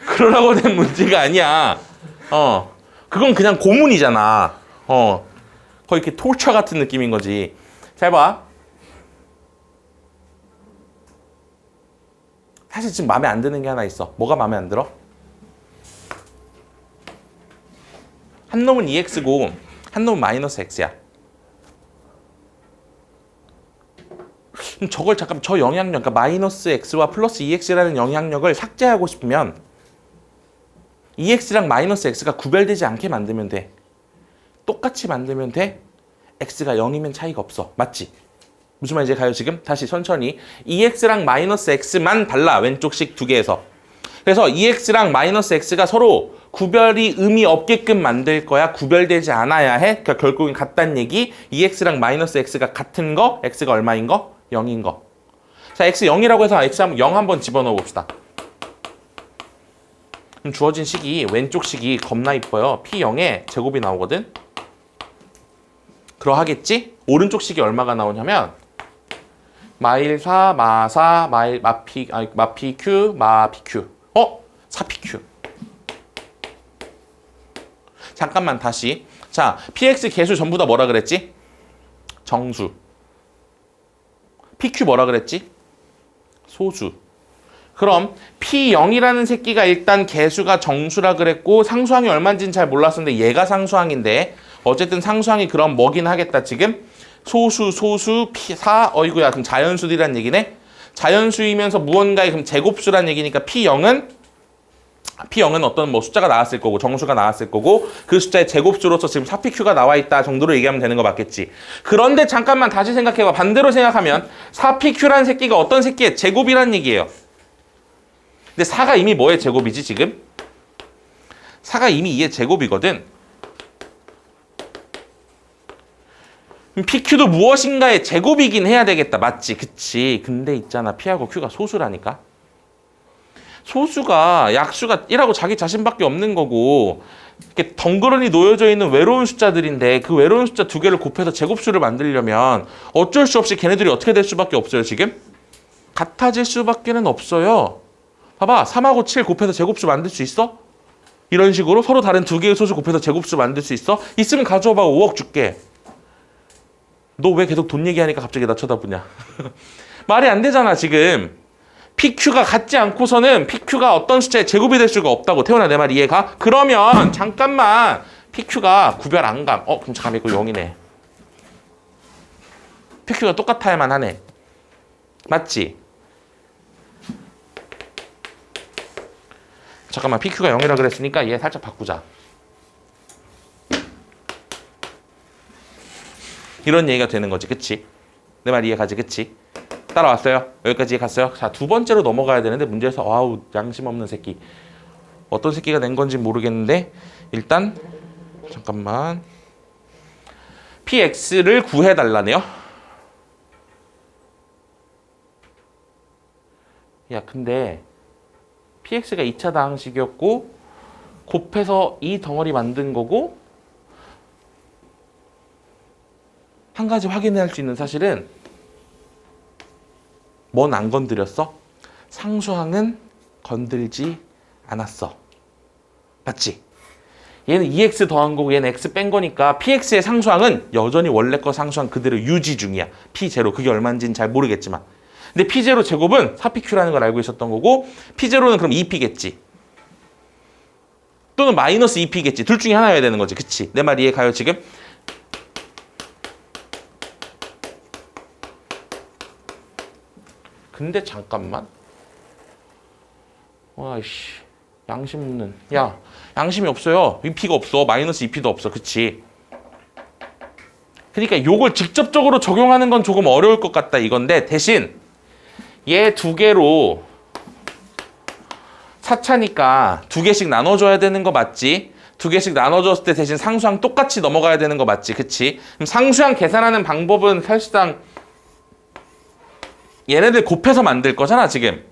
A: 그러라고 된 문제가 아니야. 그건 그냥 고문이잖아. 거의 이렇게 톨처 같은 느낌인 거지. 잘 봐. 사실 지금 마음에 안 드는 게 하나 있어. 뭐가 마음에 안 들어? 한 놈은 EX고 한 놈은 마이너스 X야. 그럼 저걸 잠깐 저 영향력, 그러니까 마이너스 X와 플러스 EX라는 영향력을 삭제하고 싶으면 EX랑 마이너스 X가 구별되지 않게 만들면 돼. 똑같이 만들면 돼. X가 0이면 차이가 없어. 맞지? 무슨 말인지 가요 지금? 다시 천천히. EX랑 마이너스 X만 달라. 왼쪽씩 두 개에서. 그래서 EX랑 마이너스 X가 서로 구별이 의미 없게끔 만들 거야. 구별되지 않아야 해. 그러니까 결국엔 같다는 얘기. EX랑 마이너스 X가 같은 거. X가 얼마인 거? 0인 거. 자, X 0이라고 해서 X 0 한번 집어넣어 봅시다. 그럼 주어진 식이 왼쪽 식이 겁나 이뻐요. P0에 제곱이 나오거든. 그러하겠지? 오른쪽 식이 얼마가 나오냐면 마일4 마4 마PQ 마PQ 4PQ. 잠깐만 다시. 자, PX 개수 전부 다 뭐라 그랬지? 정수. PQ 뭐라 그랬지? 소수. 그럼 P0이라는 새끼가 일단 개수가 정수라 그랬고 상수항이 얼마인지는 잘 몰랐었는데 얘가 상수항인데 어쨌든 상수항이 그럼 뭐긴 하겠다 지금? 소수, P4, 어이구야 그럼 자연수들이란 얘기네? 자연수이면서 무언가의 그럼 제곱수란 얘기니까 P0은 어떤 뭐 숫자가 나왔을 거고 정수가 나왔을 거고 그 숫자의 제곱수로서 지금 4PQ가 나와 있다 정도로 얘기하면 되는 거 맞겠지. 그런데 잠깐만 다시 생각해봐. 반대로 생각하면 4PQ라는 새끼가 어떤 새끼의 제곱이란 얘기예요. 근데 4가 이미 뭐의 제곱이지 지금? 4가 이미 2의 제곱이거든. 그럼 PQ도 무엇인가의 제곱이긴 해야 되겠다. 맞지? 그치. 근데 있잖아. P하고 Q가 소수라니까. 소수가 약수가 1하고 자기 자신밖에 없는 거고 이렇게 덩그러니 놓여져 있는 외로운 숫자들인데 그 외로운 숫자 두 개를 곱해서 제곱수를 만들려면 어쩔 수 없이 걔네들이 어떻게 될 수밖에 없어요 지금? 같아질 수밖에는 없어요. 봐봐. 3하고 7 곱해서 제곱수 만들 수 있어? 이런 식으로 서로 다른 두 개의 소수 곱해서 제곱수 만들 수 있어? 있으면 가져와봐. 5억 줄게. 너 왜 계속 돈 얘기하니까 갑자기 나 쳐다보냐? 말이 안 되잖아 지금. PQ가 같지 않고서는 PQ가 어떤 숫자의 제곱이 될 수가 없다고. 태훈아 내 말 이해가? 그러면 잠깐만 PQ가 구별 안 감. 그럼 잠깐만 이거 0이네. PQ가 똑같아야만 하네. 맞지? 잠깐만 PQ가 0이라 그랬으니까 얘 살짝 바꾸자. 이런 얘기가 되는 거지. 그치? 내 말 이해가지? 그치? 따라왔어요? 여기까지 갔어요? 자, 두 번째로 넘어가야 되는데 문제에서 와우 양심 없는 새끼. 어떤 새끼가 낸 건지 모르겠는데 일단 잠깐만 PX를 구해달라네요. 야 근데 PX가 2차 다항식이었고 곱해서 이 덩어리 만든 거고 한 가지 확인해야 할 수 있는 사실은 뭔 안 건드렸어? 상수항은 건들지 않았어. 맞지? 얘는 2x 더한 거고 얘는 x 뺀 거니까 px의 상수항은 여전히 원래 거 상수항 그대로 유지 중이야. p0 그게 얼마인지는 잘 모르겠지만 근데 p0 제곱은 4pq라는 걸 알고 있었던 거고 p0는 그럼 2p겠지. 또는 마이너스 2p겠지. 둘 중에 하나여야 되는 거지. 그치? 내 말 이해 가요 지금? 근데 잠깐만. 와이씨. 양심 없는. 야, 양심이 없어요. 2p가 없어. 마이너스 2p도 없어. 그치? 그러니까 요걸 직접적으로 적용하는 건 조금 어려울 것 같다 이건데 대신 얘 두 개로 4차니까 두 개씩 나눠줘야 되는 거 맞지? 두 개씩 나눠줬을 때 대신 상수항 똑같이 넘어가야 되는 거 맞지? 그치? 그럼 상수항 계산하는 방법은 사실상 얘네들 곱해서 만들 거잖아 지금.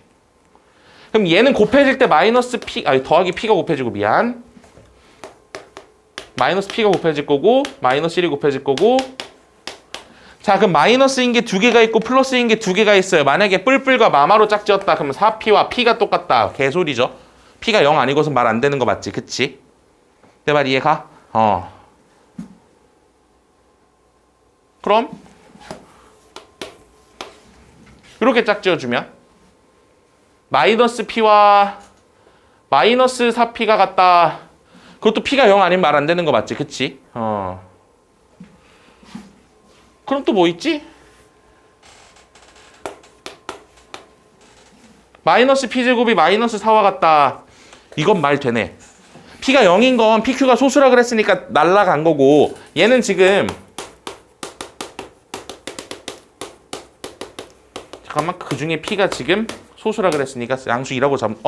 A: 그럼 얘는 곱해질 때 마이너스 p, 더하기 p가 곱해지고 미안. 마이너스 P가 곱해질 거고 마이너스 1이 곱해질 거고 자 그럼 마이너스인 게 두 개가 있고 플러스인 게 두 개가 있어요. 만약에 뿔뿔과 마마로 짝지었다 그러면 4P와 P가 똑같다. 개소리죠. P가 0 아니고선 말 안 되는 거 맞지? 그치? 내 말 이해가? 그럼 이렇게 짝지어주면 마이너스 P와 마이너스 4P가 같다. 그것도 P가 0 아니면 말 안 되는 거 맞지? 그치? 그럼 또 뭐 있지? 마이너스 P제곱이 마이너스 4와 같다. 이건 말 되네. P가 0인 건 PQ가 소수라 그랬으니까 날라간 거고 얘는 지금 잠깐만 그 중에 P가 지금 소수라 그랬으니까 양수 2라고 잡으면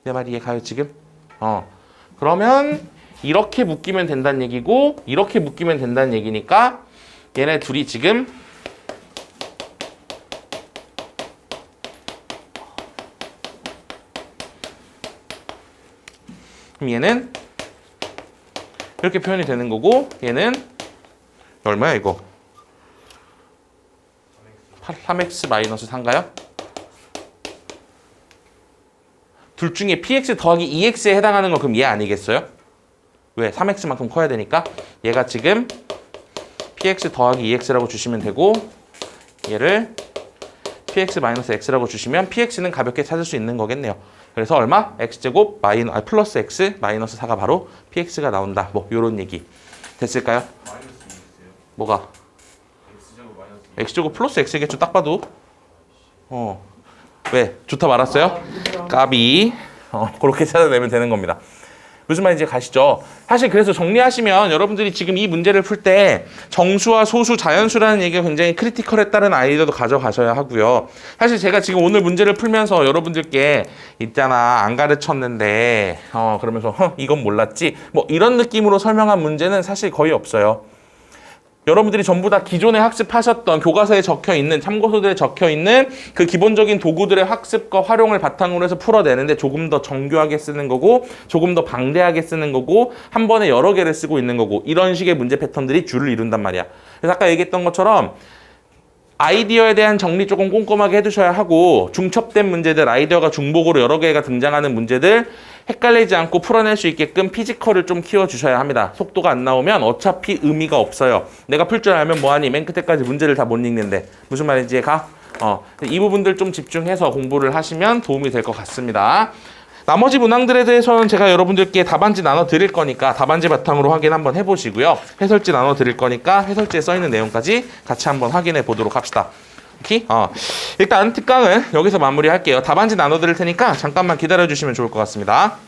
A: 내 말 이해가요 지금? 그러면 이렇게 묶이면 된다는 얘기고 이렇게 묶이면 된다는 얘기니까 얘네 둘이 지금 그럼 얘는 이렇게 표현이 되는 거고 얘는 얼마야 이거? 3x 마이너스 4인가요? 둘 중에 px 더하기 2x에 해당하는 거 그럼 얘 아니겠어요? 왜? 3x만큼 커야 되니까 얘가 지금 px 더하기 2x라고 주시면 되고 얘를 px 마이너스 x라고 주시면 px는 가볍게 찾을 수 있는 거겠네요. 그래서 얼마? x제곱 플러스 x 마이너스 4가 바로 px가 나온다. 뭐 요런 얘기 됐을까요? 뭐가? x제곱 플러스 x겠죠 딱 봐도. 왜? 좋다 말았어요? 까비. 그렇게 찾아내면 되는 겁니다. 무슨 말인지 가시죠? 사실 그래서 정리하시면 여러분들이 지금 이 문제를 풀 때 정수와 소수, 자연수라는 얘기가 굉장히 크리티컬했다는 아이디어도 가져가셔야 하고요. 사실 제가 지금 오늘 문제를 풀면서 여러분들께 있잖아 안 가르쳤는데 그러면서 이건 몰랐지? 뭐 이런 느낌으로 설명한 문제는 사실 거의 없어요. 여러분들이 전부 다 기존에 학습하셨던 교과서에 적혀있는 참고서들에 적혀있는 그 기본적인 도구들의 학습과 활용을 바탕으로 해서 풀어내는데 조금 더 정교하게 쓰는 거고 조금 더 방대하게 쓰는 거고 한 번에 여러 개를 쓰고 있는 거고 이런 식의 문제 패턴들이 줄을 이룬단 말이야. 그래서 아까 얘기했던 것처럼 아이디어에 대한 정리 조금 꼼꼼하게 해두셔야 하고 중첩된 문제들, 아이디어가 중복으로 여러 개가 등장하는 문제들 헷갈리지 않고 풀어낼 수 있게끔 피지컬을 좀 키워주셔야 합니다. 속도가 안 나오면 어차피 의미가 없어요. 내가 풀 줄 알면 뭐하니? 맨 끝에까지 문제를 다 못 읽는데. 무슨 말인지 가? 이 부분들 좀 집중해서 공부를 하시면 도움이 될 것 같습니다. 나머지 문항들에 대해서는 제가 여러분들께 답안지 나눠 드릴 거니까 답안지 바탕으로 확인 한번 해보시고요. 해설지 나눠 드릴 거니까 해설지에 써있는 내용까지 같이 한번 확인해 보도록 합시다. 오케이? 일단 특강은 여기서 마무리할게요. 답안지 나눠 드릴 테니까 잠깐만 기다려 주시면 좋을 것 같습니다.